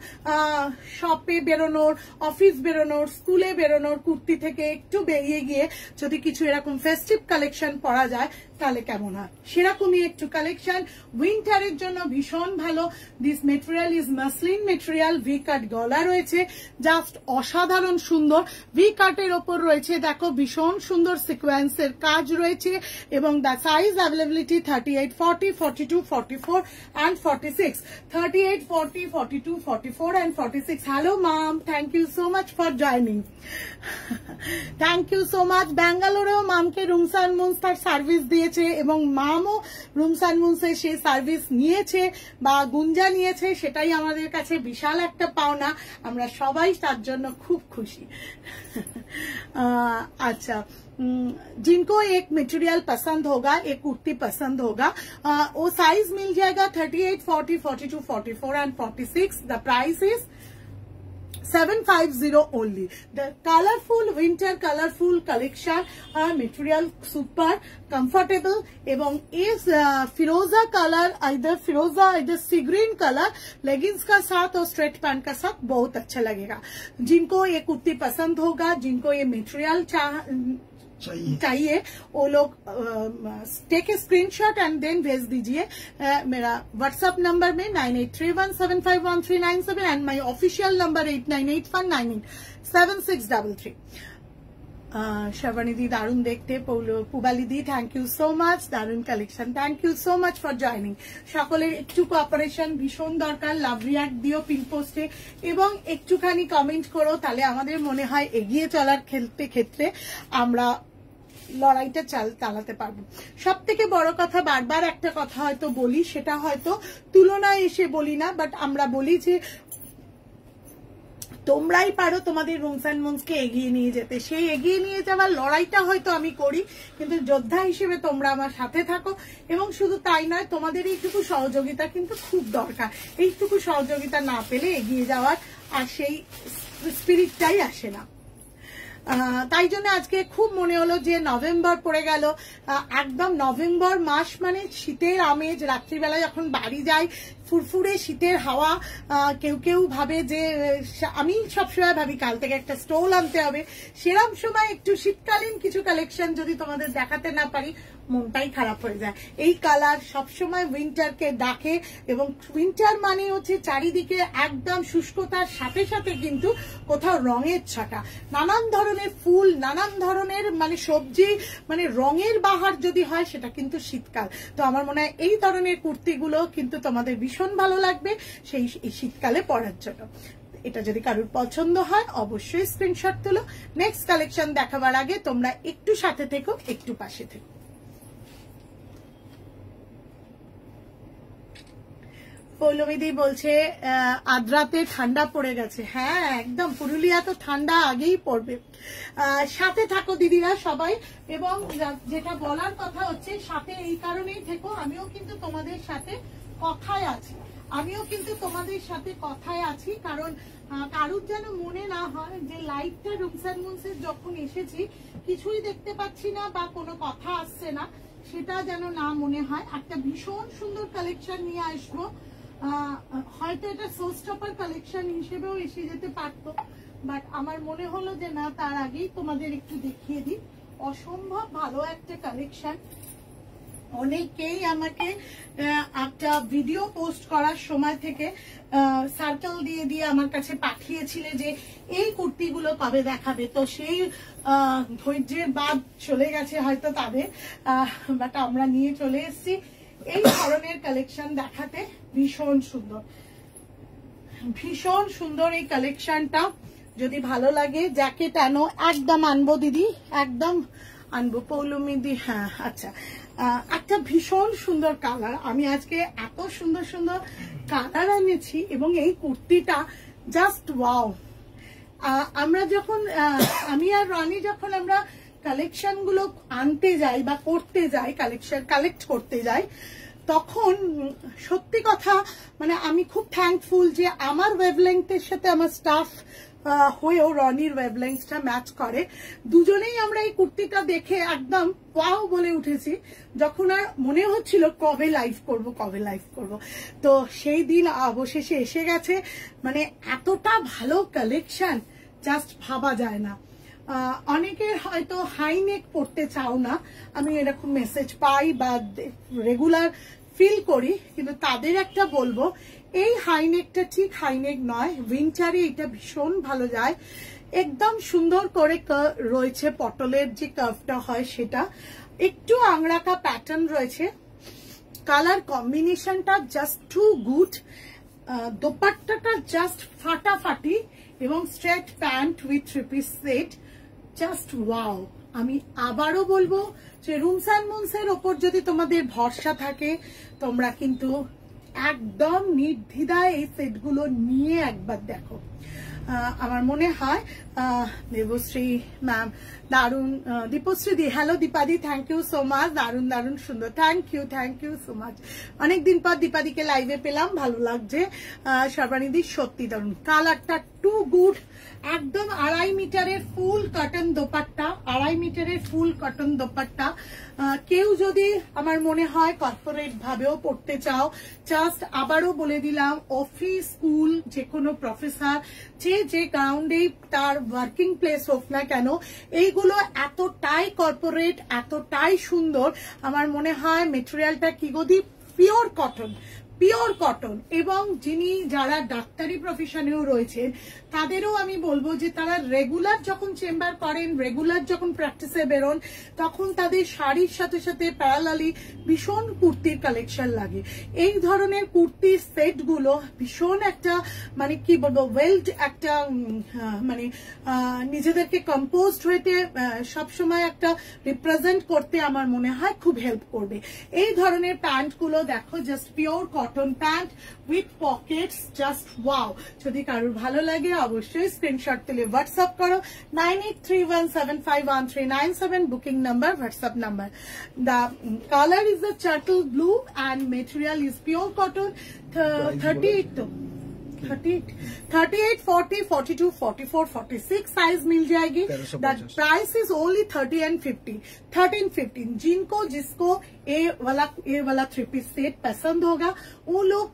শপে বেরোনোর, অফিস বেরোনোর, স্কুলে বেরোনোর কুর্তি থেকে একটু বেরিয়ে গিয়ে যদি কিছু এরকম ফেস্টিভ কালেকশন পরা যায় তাহলে কেমন হয়, সেরকমই একটু কালেকশন উইন্টারের জন্য ভীষণ ভালো। This material is muslin material, V কাট গলা রয়েছে, জাস্ট অসাধারণ সুন্দর। ভি কাটের ওপর রয়েছে দেখো ভীষণ সুন্দর সিকোয়েন্সের কাজ রয়েছে, এবং the size availability 38, 40, 42, 44 and 46, 38, 40, 42, 44 and 46. Hello mom, thank you so much for joining. Thank you so much. ব্যাঙ্গালোরেও মামকে রুমস অ্যান্ড মুনস তার সার্ভিস দিয়েছে, এবং মামও রুমস অ্যান্ড মুনসে সেই সার্ভিস নিয়েছে বা গুঞ্জা নিয়েছে, সেটাই আমাদের কাছে বিশাল একটা পাওনা, আমরা সবাই তার জন্য খুব খুশি। अच्छा, जिनको एक मटेरियल पसंद होगा, एक कुर्ती पसंद होगा, वो साइज मिल जाएगा 38, 40, 42, 44 and 46. The price is 750 only. The colorful winter colorful collection, material super comfortable, এবং इस फिरोजा कलर, इधर फिरोजा इधर सी ग्रीन कलर लेगिंग्स का साथ और स्ट्रेट पैंट का साथ बहुत अच्छा लगेगा। जिनको ये कुर्ती पसंद होगा, जिनको ये मटेरियल चाहिए, वो लोग take a screenshot and then भेज दीजिए मेरा व्हाट्सएप नंबर में 9831751397 and my official number 8981987633। Sharvani di दारुण देखते, Pubali di thank you so much, दारुण collection, thank you so much for joining. सकलेर एकटू कोঅপারেশন भीषण दरकार, लाभ रिय্যাক্ট दिओ पिन पोस्टे এবং একটুখানি কমেন্ট করো, তাহলে আমাদের মনে হয় এগিয়ে চলার ক্ষেত্রে আমরা লড়াইটা চালাতে পারবো। সব থেকে বড় কথা, বারবার একটা কথা হয়তো বলি, সেটা হয়তো তুলনায় এসে বলি না, বাট আমরা বলি যে তোমরাই পারো তোমাদের রুমস অ্যান্ড মুনসকে এগিয়ে নিয়ে যেতে, সেই এগিয়ে নিয়ে যাওয়ার লড়াইটা হয়তো আমি করি, কিন্তু যোদ্ধা হিসেবে তোমরা আমার সাথে থাকো, এবং শুধু তাই নয়, তোমাদের এইটুকু সহযোগিতা কিন্তু খুব দরকার। এইটুকু সহযোগিতা না পেলে এগিয়ে যাওয়ার আর সেই স্পিরিটটাই আসে না। তাই জন্য আজকে খুব মনে হলো যে নভেম্বর পড়ে গেল, একদম নভেম্বর মাস মানে শীতের আমেজ, রাত্রিবেলা যখন বাড়ি যাই ফুরফুরে শীতের হাওয়া, কেউ কেউ ভাবে যে, আমি সবসময় ভাবি কাল থেকে একটা স্টোল আনতে হবে, সেরকম সময় একটু শীতকালীন কিছু কালেকশন যদি তোমাদের দেখাতে না পারি মনটাই খারাপ হয়ে যায়। এই কালার সবসময় উইন্টারকে ডাকে, এবং উইন্টার মানে হচ্ছে চারিদিকে একদম শুষ্কতার সাথে সাথে কিন্তু কোথাও রঙের ছটা, নানান ধরনের ফুল, নানান ধরনের মানে সবজি, মানে রঙের বাহার যদি হয় সেটা কিন্তু শীতকাল। তো আমার মনে হয় এই ধরনের কুর্তিগুলো কিন্তু তোমাদের ভীষণ ভালো লাগবে সেই শীতকালে পরার জন্য। এটা যদি কারোর পছন্দ হয় অবশ্যই স্ক্রিনশট তুলো। নেক্সট কালেকশন দেখাবার আগে তোমরা একটু সাথে থেকো, একটু পাশে থেকো। পৌলমিদি বলছে আদ্রাতে ঠান্ডা পড়ে গেছে। হ্যাঁ একদম, পুরুলিয়া তো ঠান্ডা আগেই পড়বে। সাথে থাকো দিদিরা সবাই, এবং যেটা বলার কথা হচ্ছে সাথে এই কারণেই থেকো, আমিও কিন্তু তোমাদের সাথে কথায় আছি, কারণ কারুর যেন মনে না হয় যে লাইভটা রুমস অ্যান্ড মুনসের যখন এসেছি কিছুই দেখতে পাচ্ছি না বা কোনো কথা আসছে না, সেটা যেন না মনে হয়। একটা ভীষণ সুন্দর কালেকশন নিয়ে আসবো, হয়তো এটা শো স্টপার কালেকশন হিসেবেও এসে যেতে পারতো, বাট আমার মনে হলো যে না, তার আগেই তোমাদের একটু দেখিয়ে দিই। অসম্ভব ভালো একটা কালেকশন। অনেকেই আমাকে একটা ভিডিও পোস্ট করার সময় থেকে সার্কেল দিয়ে দিয়ে আমার কাছে পাঠিয়েছিলে যে এই কুর্তিগুলো কবে দেখাবে, তো সেই ধৈর্যের বাদ চলে গেছে হয়তো তাদের, বাট আমরা নিয়ে চলে এসেছি এই ধরনের কালেকশন দেখাতে। ভীষণ সুন্দর, ভীষণ সুন্দর এই কালেকশনটা। যদি ভালো লাগে জ্যাকেট আনো, একদম আনবো দিদি, একদম আনবো পৌলমি দি। হ্যাঁ আচ্ছা, একটা ভীষণ সুন্দর কালার, আমি আজকে এত সুন্দর সুন্দর কালার এনেছি, এবং এই কুর্তিটা জাস্ট ওয়াও। আমরা যখন আমি আর রানী যখন আমরা কালেকশন গুলো আনতে যাই বা করতে যাই, কালেকশন কালেক্ট করতে যাই, তখন সত্যি কথা মানে আমি খুব থ্যাঙ্কফুল যে আমার ওয়েভলেংথের সাথে আমার স্টাফ হয়েও রনির ওয়েভলেংথটা ম্যাচ করে। দুজনেই আমরা এই কুর্তিটা দেখে একদম ওয়াও বলে উঠেছি, যখন আর মনে হচ্ছিল কবে লাইভ করব। তো সেই দিন অবশেষে এসে গেছে। মানে এতটা ভালো কালেকশন জাস্ট ভাবা যায় না। অনেকের হয়তো হাইনেক পড়তে চাও না, আমি এরকম মেসেজ পাই বা রেগুলার ফিল করি, কিন্তু তাদের একটা বলবো এই হাইনেকটা ঠিক হাইনেক নয়, উইন্টারে এটা ভীষণ ভালো যায়। একদম সুন্দর করে রয়েছে, পটলের যে কার্ভটা হয় সেটা, একটু আংরাকা প্যাটার্ন রয়েছে, কালার কম্বিনেশনটা জাস্ট টু গুড, দোপাট্টাটা জাস্ট ফাটাফাটি এবং straight pant with 3 piece set, just wow. আমি আবারও বলবো যে রুমস অ্যান্ড মুনসের ওপর যদি তোমাদের ভরসা থাকে, তোমরা কিন্তু একদম নির্দ্বিধায় এই সেটগুলো নিয়ে একবার দেখো। আমার মনে হয় দেবশ্রী ম্যাম দারুণ, দীপশ্রী দি, হ্যালো দীপাদি, থ্যাংক ইউ সো মাচ, দারুণ সুন্দর, থ্যাংক ইউ সো মাচ। অনেকদিন পর দীপাদিকে লাইভে পেলাম, ভালো লাগছে। সর্বানিধি সত্যি দারুণ, কালারটা টু গুড, একদম 2.5 মিটারের ফুল কটন দোপাট্টা, 2.5 মিটারের ফুল কটন দোপাট্টা। কেউ যদি আমার মনে হয় কর্পোরেট ভাবেও পড়তে চাও, জাস্ট আবারও বলে দিলাম, অফিস স্কুল যে কোনো প্রফেসর যে গ্রাউন্ডেই তার ওয়ার্কিং প্লেস হোক না কেন, এইগুলো এতটাই কর্পোরেট, এতটাই সুন্দর। আমার মনে হয় মেটেরিয়ালটা কি গদি, পিওর কটন। এবং যারা ডাক্তারি প্রফেশনেও রয়েছেন তাদেরও আমি বলবো যে তারা রেগুলার যখন চেম্বার করেন, রেগুলার যখন প্র্যাকটিসে বেরোন, তখন তাদের শাড়ির সাথে সাথে প্যারালালি ভীষণ কুর্তির কালেকশন লাগে। এই ধরনের কুর্তির সেটগুলো ভীষণ একটা মানে কি বলবো, ওয়েলড একটা মানে নিজেদেরকে কম্পোজড হইতে সবসময় একটা রিপ্রেজেন্ট করতে আমার মনে হয় খুব হেল্প করবে। এই ধরনের প্যান্টগুলো দেখো, just pure cotton pant with Pockets, just wow. যদি কারোর ভালো লাগে অবশ্যই স্ক্রিনশট তুলে হোয়াটসঅ্যাপ করো, 9831751397 booking number, WhatsApp number. The color is a turtle blue and material is pure cotton. 38, 40, 42, 44, 46 size मिल जाएगी। That price is only 30 and 50, 13-15। जिसको ये वाला 3 piece सेट पसंद होगा वो लोग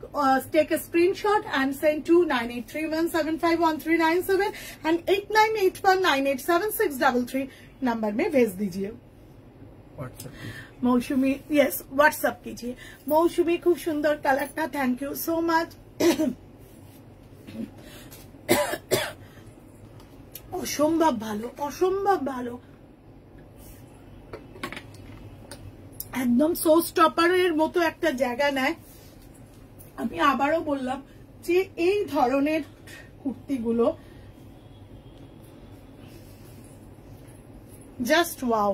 take a screenshot and send to 9831751397 and 8981987633 number में भेज दीजिए। मौसमी, यस व्हाट्सएप कीजिए। मौसमी खूब सुंदर कलरটা, थैंक यू सो मच। অসম্ভব ভালো, একদম শো স্টপারের মতো একটা জায়গা নেয়। আমি আবারও বললাম যে এই ধরনের কুর্তিগুলো জাস্ট ওয়াও,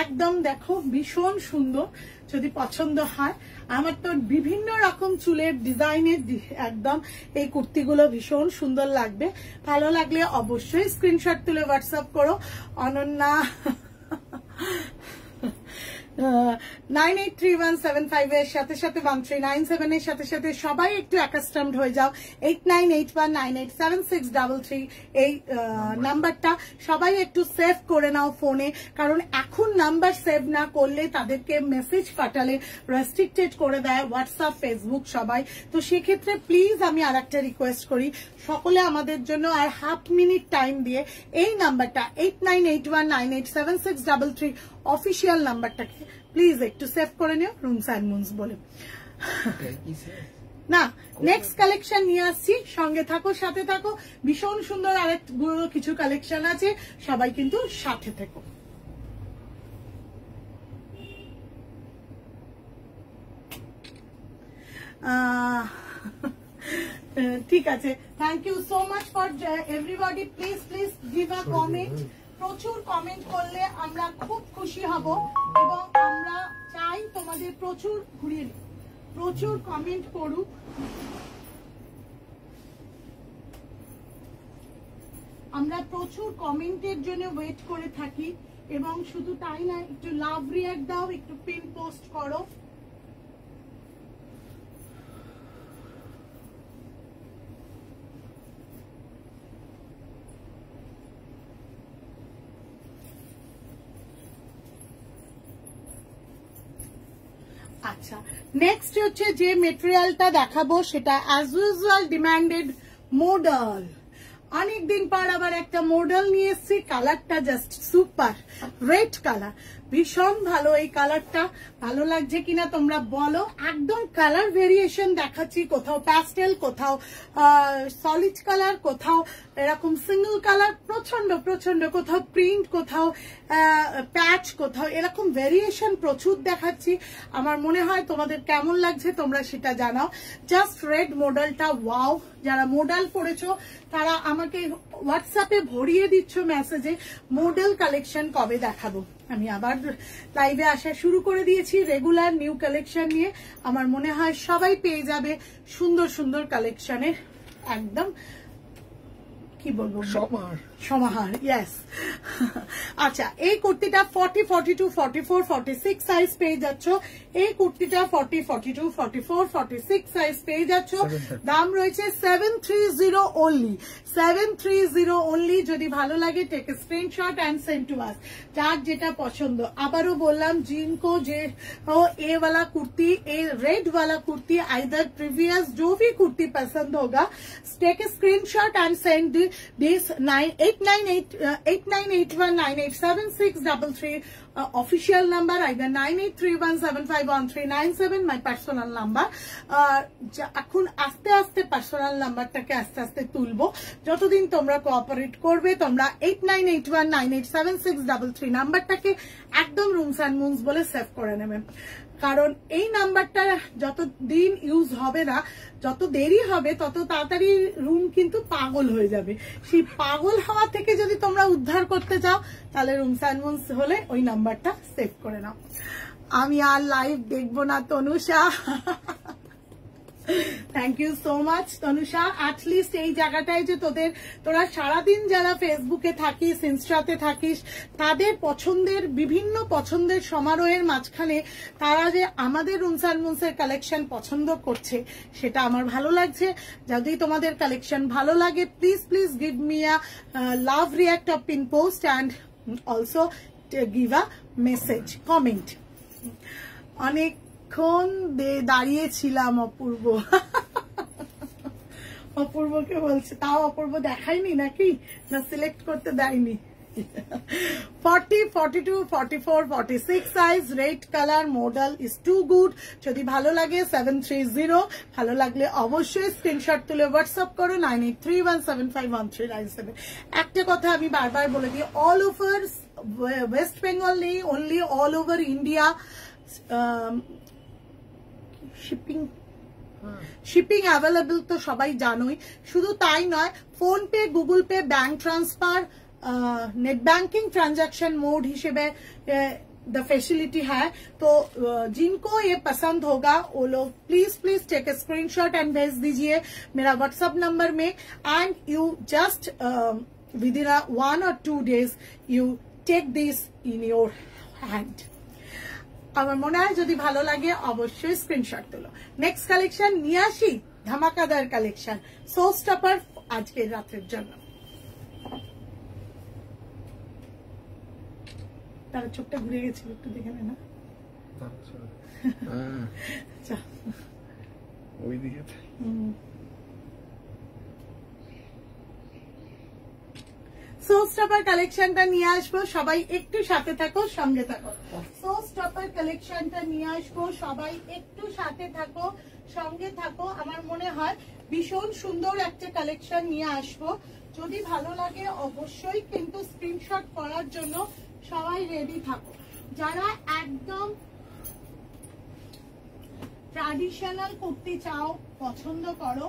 একদম দেখো ভীষণ সুন্দর। যদি পছন্দ হয়, আমার তো বিভিন্ন রকম চুলের ডিজাইনের একদম এই কুর্তিগুলো ভীষণ সুন্দর লাগবে। ভালো লাগলে অবশ্যই স্ক্রিনশট তুলে হোয়াটসঅ্যাপ করো। অনন্যা 983175 এর সাথে সাথে 1397 এর সাথে সাথে সবাই একটু অ্যাকাস্টমড হয়ে যাও। 8981987633 এই নাম্বারটা সবাই একটু সেভ করে নাও ফোনে, কারণ এখন নাম্বার সেভ না করলে তাদেরকে মেসেজ পাঠালে রেস্ট্রিক্টেড করে দেয় হোয়াটসঅ্যাপ, ফেসবুক সবাই। তো সেক্ষেত্রে প্লিজ আমি আর একটা রিকোয়েস্ট করি, সকলে আমাদের জন্য আর হাফ মিনিট টাইম দিয়ে এই নাম্বারটা 8981987633 অফিসিয়াল নাম্বারটাকে প্লিজ একটু সেভ করে নিও, রুমস অ্যান্ড মুনস বলে। না, নেক্সট কালেকশন নিয়ে আসছি, সঙ্গে থাকো, সাথে থাকো। ভীষণ সুন্দর আরেক কিছু কালেকশন আছে, সবাই কিন্তু সাথে থেকো। ঠিক আছে, thank you so much for everybody. Please give a comment. প্রচুর কমেন্ট করলে আমরা খুব খুশি হব এবং আমরা চাই তোমাদের প্রচুর কমেন্ট করুক। আমরা প্রচুর কমেন্টের জন্য ওয়েট করে থাকি এবং শুধু তাই না, একটু লাভ রিঅ্যাক্ট দাও, একটু পিন পোস্ট করো। আচ্ছা, নেক্সট হচ্ছে যে মেটেরিয়ালটা দেখাবো সেটা অ্যাজ ইউজুয়াল ডিমান্ডেড মডেল। অনেকদিন পর আবার একটা মডেল নিয়ে এসেছি, কালারটা জাস্ট সুপার, রেড কালার, ভীষণ ভালো। এই কালারটা ভালো লাগছে কিনা তোমরা বলো। একদম কালার ভেরিয়েশন দেখাচ্ছি, কোথাও প্যাস্টেল, কোথাও সলিড কালার, কোথাও এরকম সিঙ্গেল কালার, প্রচন্ড প্রচন্ড, কোথাও প্রিন্ট, কোথাও প্যাচ, কোথাও এরকম ভেরিয়েশন প্রচুর দেখাচ্ছি। আমার মনে হয় তোমাদের কেমন লাগছে তোমরা সেটা জানাও। জাস্ট রেড মডেলটা ওয়াও। যারা মডেল পড়েছো তারা আমাকে হোয়াটসঅ্যাপে ভরিয়ে দিচ্ছ মেসেজে মডেল কালেকশন কবে দেখাবো। আমি আবার লাইভে আসা শুরু করে দিয়েছি রেগুলার নিউ কালেকশন নিয়ে। আমার মনে হয় সবাই পেয়ে যাবে সুন্দর সুন্দর কালেকশনের একদম কি বলবো সমাহার। ইয়েস। আচ্ছা, এই কুর্তিটা 40, 42, 44, 46 সাইজ পেয়ে যাচ্ছ। এই কুর্তিটা 40, 42, 44, 46 সাইজ পেয়ে যাচ্ছ। দাম রয়েছে 730 অনলি, 730 অনলি। যদি ভালো লাগে take a screenshot and send to us. যার যেটা পছন্দ। আবারও বললাম, जिनको যে ये वाला कुर्ती, ये रेड वाला कुर्ती, आइदर प्रीवियस जो भी कुर्ती पसंद होगा, take a screenshot and send this 8981987633 official number, either 9831751397 my personal number. এখন আস্তে আস্তে পার্সোনাল নাম্বারটাকে আস্তে আস্তে তুলবো যতদিন তোমরা কোঅপারেট করবে। তোমরা 8981987633 নাম্বারটাকে একদম রুমস অ্যান্ড মুনস বলে সেভ করে নেবে। কারণ এই নাম্বারটা যতদিন ইউজ হবে না, যত দেরি হবে তত তাড়াতাড়ি রুম কিন্তু পাগল হয়ে যাবে। সেই পাগল হওয়া থেকে যদি তোমরা উদ্ধার করতে চাও তাহলে রুমস অ্যান্ড মুনস হলে ওই নাম্বারটা সেভ করে নাও। আমি আর লাইভ দেখবো না Tanusha. Thank you so much Tanusha. At least এই জায়গাটায় যে তোরা সারাদিন যারা ফেসবুকে থাকিস, ইনস্টাতে থাকিস, তাদের পছন্দের বিভিন্ন পছন্দের সমারোহের মাঝখানে তারা যে আমাদের রুমস অ্যান্ড মুনসের কালেকশন পছন্দ করছে সেটা আমার ভালো লাগছে। যদি তোমাদের কালেকশন ভালো লাগে please please give me a love react of pin post and also give a message comment. অনেকক্ষণ দাঁড়িয়েছিলাম অপূর্ব। অপূর্বকে বলছে, তাও অপূর্ব দেখায়নি নাকি, না সিলেক্ট করতে দেয়নি। 40, 42, 44, 46 size, red colour, model is too good. যদি ভালো লাগে 730, ভালো লাগলে অবশ্যই স্ক্রিনশট তুলে হোয়াটসঅ্যাপ করো 9831751397। একটা কথা আমি বারবার বলে দিই, অল ওভার ওয়েস্ট বেঙ্গল নেই, only all over India shipping available তো সবাই জানোই। শুধু তাই নয়, PhonePe, Google Pay, bank transfer, net banking transaction mode हिसेबे द फैसिलिटी है। तो जिनको ये पसंद होगा वो लोग please please take a screenshot and भेज दीजिए मेरा व्हाट्सएप नंबर में, and you just within 1 or 2 days you take this in your hand। আমার মনে হয় যদি ভালো লাগে অবশ্যই স্ক্রিনশট তোলো। নেক্সট কালেকশন নিয়ে আসি, ধামাকাদার কালেকশন, শো স্টপার আজকের রাতের জন্য। তার চোখটা ঘুরে গেছিল, একটু দেখে নে না। ওইদিকে সো স্টপার কালেকশনটা নিয়ে আসবো, সবাই একটু সাথে থাকো, সঙ্গে থাকো। সো স্টপার কালেকশনটা নিয়ে আসবো, সবাই একটু সাথে থাকো, সঙ্গে থাকো। আমার মনে হয় ভীষণ সুন্দর একটা কালেকশন নিয়ে আসবো। যদি ভালো লাগে অবশ্যই কিন্তু স্ক্রিনশট করার জন্য সবাই রেডি থাকো। যারা একদম ট্র্যাডিশনাল কুর্তি চাও, পছন্দ করো,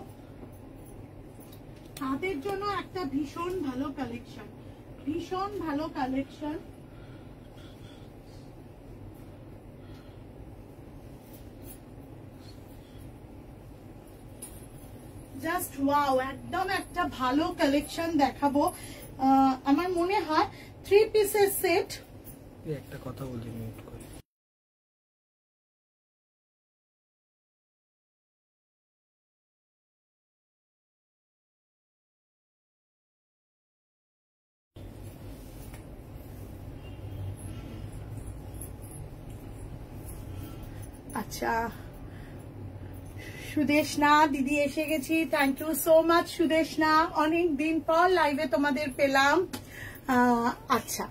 তাদের জন্য একটা ভীষণ ভালো কালেকশন, ভীষণ ভালো কালেকশন। জাস্ট ওয়াও, একদম একটা ভালো কালেকশন দেখাবো। আমার মনে হয় 3 পিসের সেট। একটা কথা বলি, মিউট করে। আচ্ছা সুদেশনা দিদি এসে গেছি, thank you so much Sudeshna, অনেক দিন পর লাইভে তোমাদের পেলাম। আচ্ছা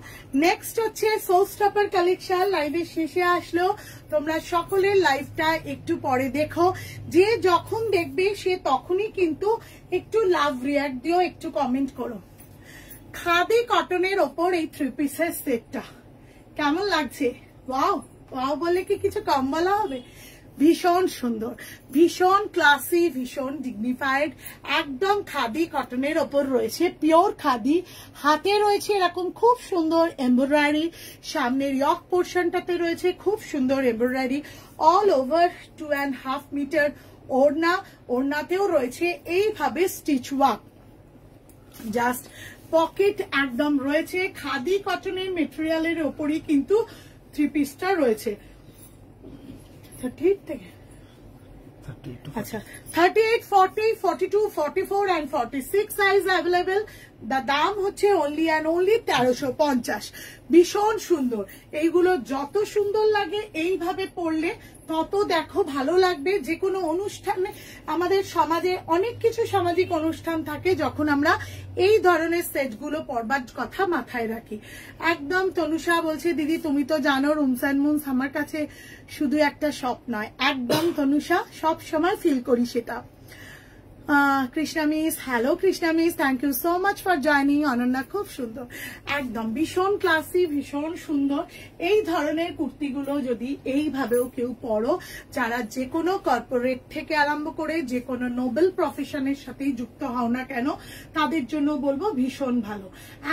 নেক্সট হচ্ছে সোল স্টপার কালেকশন লাইভের শেষে আসলো। তোমরা সকলের লাইভটা একটু পরে দেখো, যে যখন দেখবে সে তখনই কিন্তু একটু লাভ রিয়াক্ট দিও, একটু কমেন্ট করো। খাদি কটনের ওপর এই 3 পিসের সেটটা কেমন লাগছে? ওয়াও ওয়াও বলে কি কিছু কম বলা হবে? ভীষণ সুন্দর, ভীষণ ক্লাসি, ভীষণ ডিগনিফাইড, একদম খাদি কটনের ওপর রয়েছে, পিওর খাদি। হাতে রয়েছে এরকম খুব সুন্দর এমব্রয়ডারি, সামনের ইয়ক পোর্শনটাতে রয়েছে খুব সুন্দর এমব্রয়ডারি, অল ওভার 2.5 মিটার ওড়না, ওড়নাতেও রয়েছে এইভাবে স্টিচ ওয়ার্ক, জাস্ট পকেট একদম রয়েছে। খাদি কটনের মেটেরিয়ালের ওপরই কিন্তু 3 পিসটা রয়েছে। 38 থেকে আচ্ছা 38, 40, 42, 44 and 46 সাইজ অ্যাভেলেবেল। দাম হচ্ছে অনলি অ্যান্ড অনলি 1350। ভীষণ সুন্দর, এইগুলো যত সুন্দর লাগে এইভাবে পরলে তত দেখো ভালো লাগবে। যে কোনো অনুষ্ঠানে, আমাদের সমাজে অনেক কিছু সামাজিক অনুষ্ঠান থাকে যখন আমরা এই ধরনের সেটগুলো পরবার কথা মাথায় রাখি। একদম তনুষা বলছে দিদি তুমি তো জানো রুমস অ্যান্ড মুনস আমার কাছে শুধু একটা শপ নয়। একদম তনুষা, সব সময় ফিল করি সেটা। Krishna miss, hello Krishna miss, thank you so much for joining. Ananya খুব সুন্দর, একদম ভীষণ ক্লাসি, ভীষণ সুন্দর। এই ধরনের কুর্তিগুলো যদি এইভাবেও কেউ পরো, যারা যে কোনো কর্পোরেট থেকে আরম্ভ করে যে কোনো নোবেল প্রফেশনের সাথেই যুক্ত হও না কেন, তাদের জন্য বলবো ভীষণ ভালো।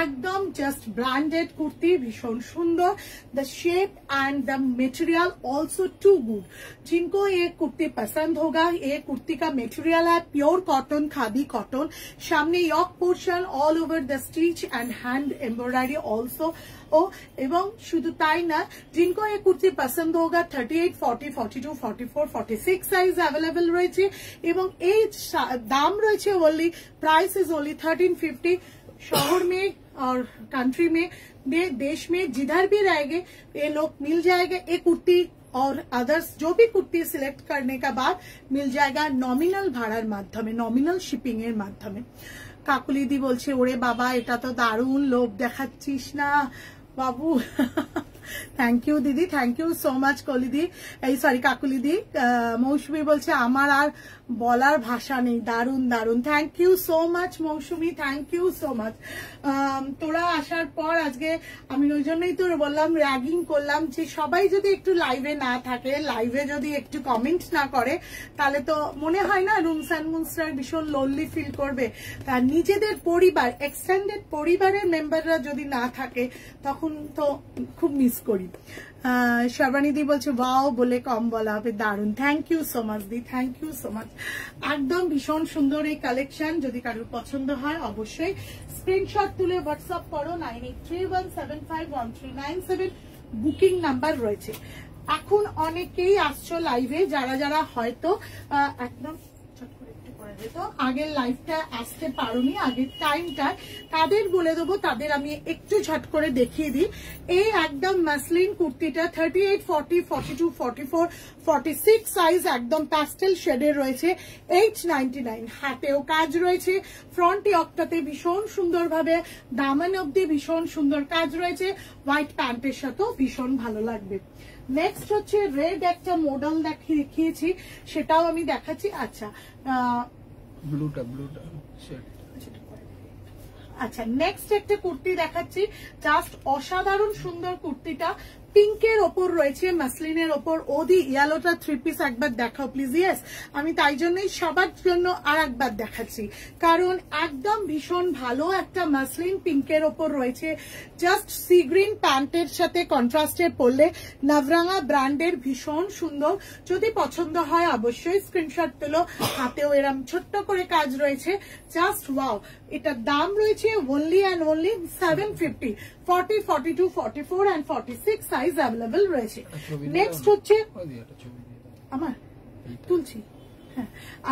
একদম জাস্ট ব্র্যান্ডেড কুর্তি, ভীষণ সুন্দর। The shape and the material also too good. जिनको ये कुर्ती पसंद होगा, ये कुर्ती का मटेरियल है प्योर कॉटन, खादी कॉटन, सामने yoke portion, all over the stitch and hand embroidery also. एवं शुद्ध ताई ना, जिनको ये कुर्ती पसंद होगा 38, 40, 42, 44, 46 साइज अवेलेबल रही एवं ये दाम रही ओनली, प्राइस इज ओनली 1350। शहर में और कंट्री में, देश में जिधर भी रहेंगे ये लोग मिल जाएगा। ये कुर्ती और अदर्स जो भी कुर्ती सिलेक्ट करने का बाद मिल जाएगा नॉमिनल भाड़ार माध्यमे, नॉमिनल शिपिंग एर माध्यमे। काकुली दी बोलছে ওরে বাবা এটা তো দারুণ, লোভ দেখাচ্ছিস না বাবু। থ্যাংক ইউ দিদি, থ্যাংক ইউ সো মাচ কলিদি, এই সরি কাকুলিদি। মৌসুমি বলছে আমার আর বলার ভাষা নেই, দারুন দারুন। Thank you so much Mousumi, thank you so much. তোরা আসার পর আজকে আমি ওই জন্যই তো বললাম, র্যাগিং করলাম যে সবাই যদি একটু লাইভে না থাকে, লাইভে যদি একটু কমেন্ট না করে, তাহলে তো মনে হয় না রুমস অ্যান্ড মুনসরা ভীষণ লোনলি ফিল করবে। তার নিজেদের পরিবার, এক্সটেন্ডেড পরিবারের মেম্বাররা যদি না থাকে তখন তো খুব মিস করি। সর্বানিধি বলছে ওয়াও বলে কম বলা হবে, দারুন। থ্যাংক ইউ সো মাচ দি, থ্যাংক ইউ সো মাচ। একদম ভীষণ সুন্দর এই কালেকশন। যদি কারোর পছন্দ হয় অবশ্যই স্ক্রিনশট তুলে হোয়াটসঅ্যাপ করো 9831751397, বুকিং নাম্বার রয়েছে। এখন অনেকেই আসছো লাইভে, যারা যারা হয়তো একদম আগের লাইভটা আসতে পারোনি, আগের টাইমটা, তাদের বলে দেবো, তাদের আমি একটু ঝট করে দেখিয়ে দিই। এই একদম মাসলিন কুর্তিটা 38, 40, 42, 44, 46 সাইজ, একদম প্যাস্টেল শেডের রয়েছে, 899। হাতেও কাজ রয়েছে, ফ্রন্ট ইয়কটাতে ভীষণ সুন্দর ভাবে দামান অব্দি ভীষণ সুন্দর কাজ রয়েছে, হোয়াইট প্যান্টের সাথেও ভীষণ ভালো লাগবে। নেক্সট হচ্ছে রেড একটা মডেল দেখিয়েছি, সেটাও আমি দেখাচ্ছি। আচ্ছা ব্লুটা আচ্ছা নেক্সট একটা কুর্তি দেখাচ্ছি, জাস্ট অসাধারণ সুন্দর কুর্তিটা পিঙ্কের ওপর রয়েছে, মাসলিনের ওপর। ওদি ইয়েলোটা 3 পিস একবার দেখাও প্লিজ। ইয়েস, আমি তাই জন্যই সবার জন্য আর একবার দেখাচ্ছি, কারণ একদম ভীষণ ভালো একটা মাসলিন পিঙ্কের ওপর রয়েছে, জাস্ট সি গ্রিন প্যান্টের সাথে কন্ট্রাস্টের পরলে, নবরাঙা ব্র্যান্ডের, ভীষণ সুন্দর। যদি পছন্দ হয় অবশ্যই স্ক্রিনশট পেলো। হাতেও এরম ছোট্ট করে কাজ রয়েছে, জাস্ট ওয়াও। এটার দাম রয়েছে only and only 750। 40, 42, 44 and 46 size available রয়েছে। নেক্সট হচ্ছে আমার তুলছি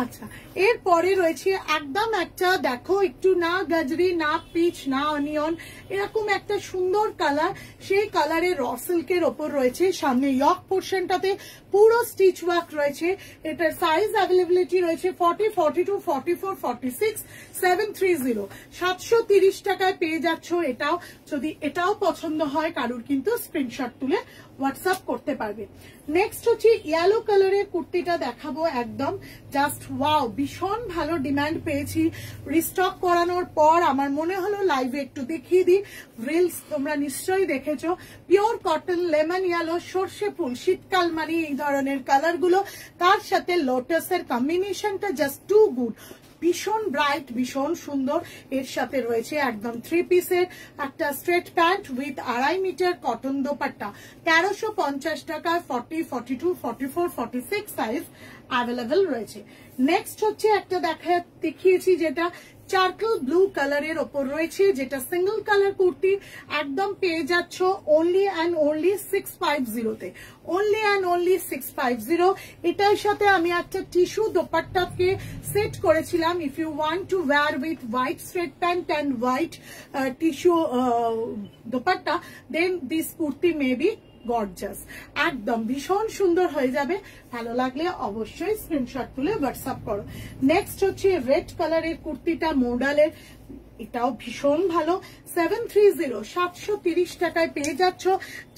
আচ্ছা, এরপরে রয়েছে একদম একটা দেখো একটু না গাজরি না পিচ না অনিয়ন, এরকম একটা সুন্দর কালার, সেই কালারের র সিল্কের ওপর রয়েছে। সামনে ইয়ক পোর্শনটাতে পুরো স্টিচ ওয়ার্ক রয়েছে। এটার সাইজ অ্যাভেলেবিলিটি রয়েছে 40, 42, 44, 46, 730। 730 টাকায় পেয়ে যাচ্ছ এটাও। যদি এটাও পছন্দ হয় কারুর কিন্তু স্ক্রিনশট তুলে হোয়াটসঅ্যাপ করতে পারবে। নেক্সট হচ্ছে ইয়েলো কালারের কুর্তিটা দেখাবো, একদম জাস্ট ওয়াও, ভীষণ ভালো ডিমান্ড পেয়েছি। রিস্টক করানোর পর আমার মনে হলো লাইভে একটু দেখিয়ে দিই। রিলস তোমরা নিশ্চয়ই দেখেছো। পিওর কটন, লেমন ইয়েলো, সর্ষে ফুল, শীতকাল মানে এই ধরনের কালার গুলো, তার সাথে লোটাসের কম্বিনেশনটা জাস্ট টু গুড। ভীষণ ব্রাইট, ভীষণ সুন্দর। এর সাথে রয়েছে একদম 3 পিসের একটা straight pant with 2.5 metre cotton dupatta. 1350 টাকায় 40, 42, 44, 46 সাইজ অ্যাভেলেবেল রয়েছে। নেক্সট হচ্ছে একটা দেখিয়েছি যেটা চারকোল ব্লু কালারের ওপর রয়েছে, যেটা সিঙ্গেল কালার কুর্তি। একদম পেয়ে যাচ্ছ অনলি অ্যান্ড অনলি 650 তে, অনলি অ্যান্ড অনলি 650। এটার সাথে আমি একটা টিস্যু দোপাট্টাকে সেট করেছিলাম। If you want to wear with white straight pant and white tissue dupatta, then this kurti may be gorgeous. একদম ভীষণ সুন্দর হয়ে যাবে। ভালো লাগলে অবশ্যই স্ক্রিনশট তুলে হোয়াটসঅ্যাপ করো। নেক্সট হচ্ছে রেড কালারের কুর্তিটা মোডালের, এটাও ভীষণ ভালো। 730, 730 টাকায় পেয়ে যাচ্ছ।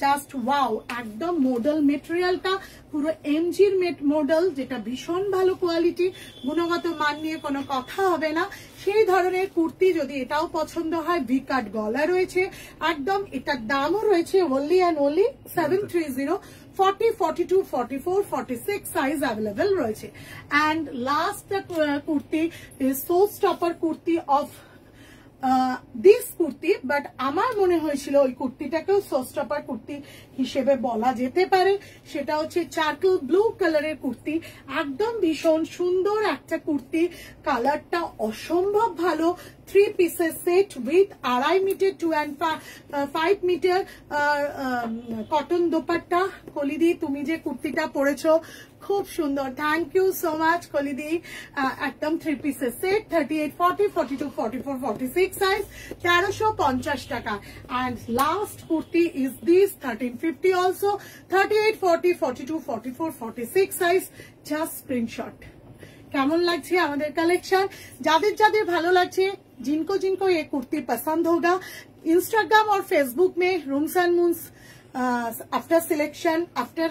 জাস্ট ওয়াও, একদম মডেল মেটেরিয়ালটা পুরো এমজির মডেল, যেটা ভীষণ ভালো কোয়ালিটি, গুণগত মান নিয়ে কোনো কথা হবে না। সেই ধরনের কুর্তি যদি এটাও পছন্দ হয়, ভি কাট গলা রয়েছে একদম। এটার দামও রয়েছে only and only 730। 40, 42, 44, 46 size available রয়েছে। And last kurti is show stopper kurti of this kurti, but আমার মনে হয়েছিল ওই কুর্তিটাকেও শোস্টপার কুর্তি হিসেবে বলা যেতে পারে। সেটা হচ্ছে চারকোল ব্লু কালারের কুর্তি, একদম ভীষণ সুন্দর একটা কুর্তি। কালারটা অসম্ভব ভালো। 3 পিসের set with 2.5 metre 2.5 metre cotton dupatta. কলিদি, তুমি যে কুর্তিটা পরেছো খুব সুন্দর, থ্যাংক ইউ সো মাচ কলিদি। একদম 3 পিসের সেট, 38, 40, 42, 44, 46 সাইজ, 1350 টাকা। And last kurti is this 1350 also, 38, 40, 42, 44, 46 size. Just screenshot. কেমন লাগছে আমাদের কালেকশন? যাদের যাদের ভালো লাগছে, जिनको ये कुर्ती पसंद होगा, इंस्टाग्राम और फेसबुक में rooms and moons after selection, after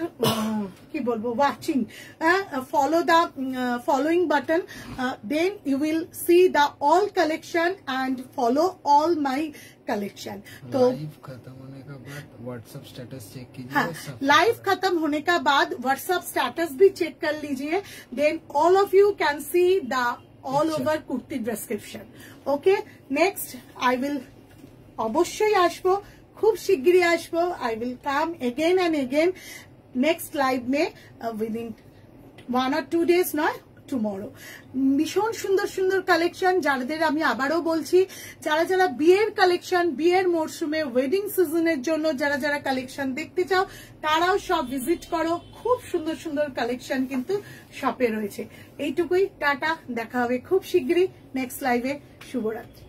की बोलबो watching, follow the following button, then you will see the all collection and follow all my collection. तो लाइव खत्म होने का बाद व्हाट्सएप स्टेटस चेक कीजिए। हाँ, लाइव खत्म होने का बाद व्हाट्सएप स्टेटस भी चेक कर लीजिए। Then all of you can see the all over kurti description. Okay, next I will অবশ্যই আসবো, খুব শিগগিরই আসবো। I will come again and again next live में within 1 or 2 days নয়, টুমরো। ভীষণ সুন্দর সুন্দর কালেকশন। যাদের আমি আবারও বলছি, যারা যারা বিয়ের কালেকশন, বিয়ের মরশুমে ওয়েডিং সিজনের জন্য যারা যারা কালেকশন দেখতে চাও, তারাও সব ভিজিট করো। খুব সুন্দর সুন্দর কালেকশন কিন্তু শপে রয়েছে। এইটুকুই, টাটা, দেখা হবে খুব শিগগিরই নেক্সট লাইভে। শুভরাত্রি।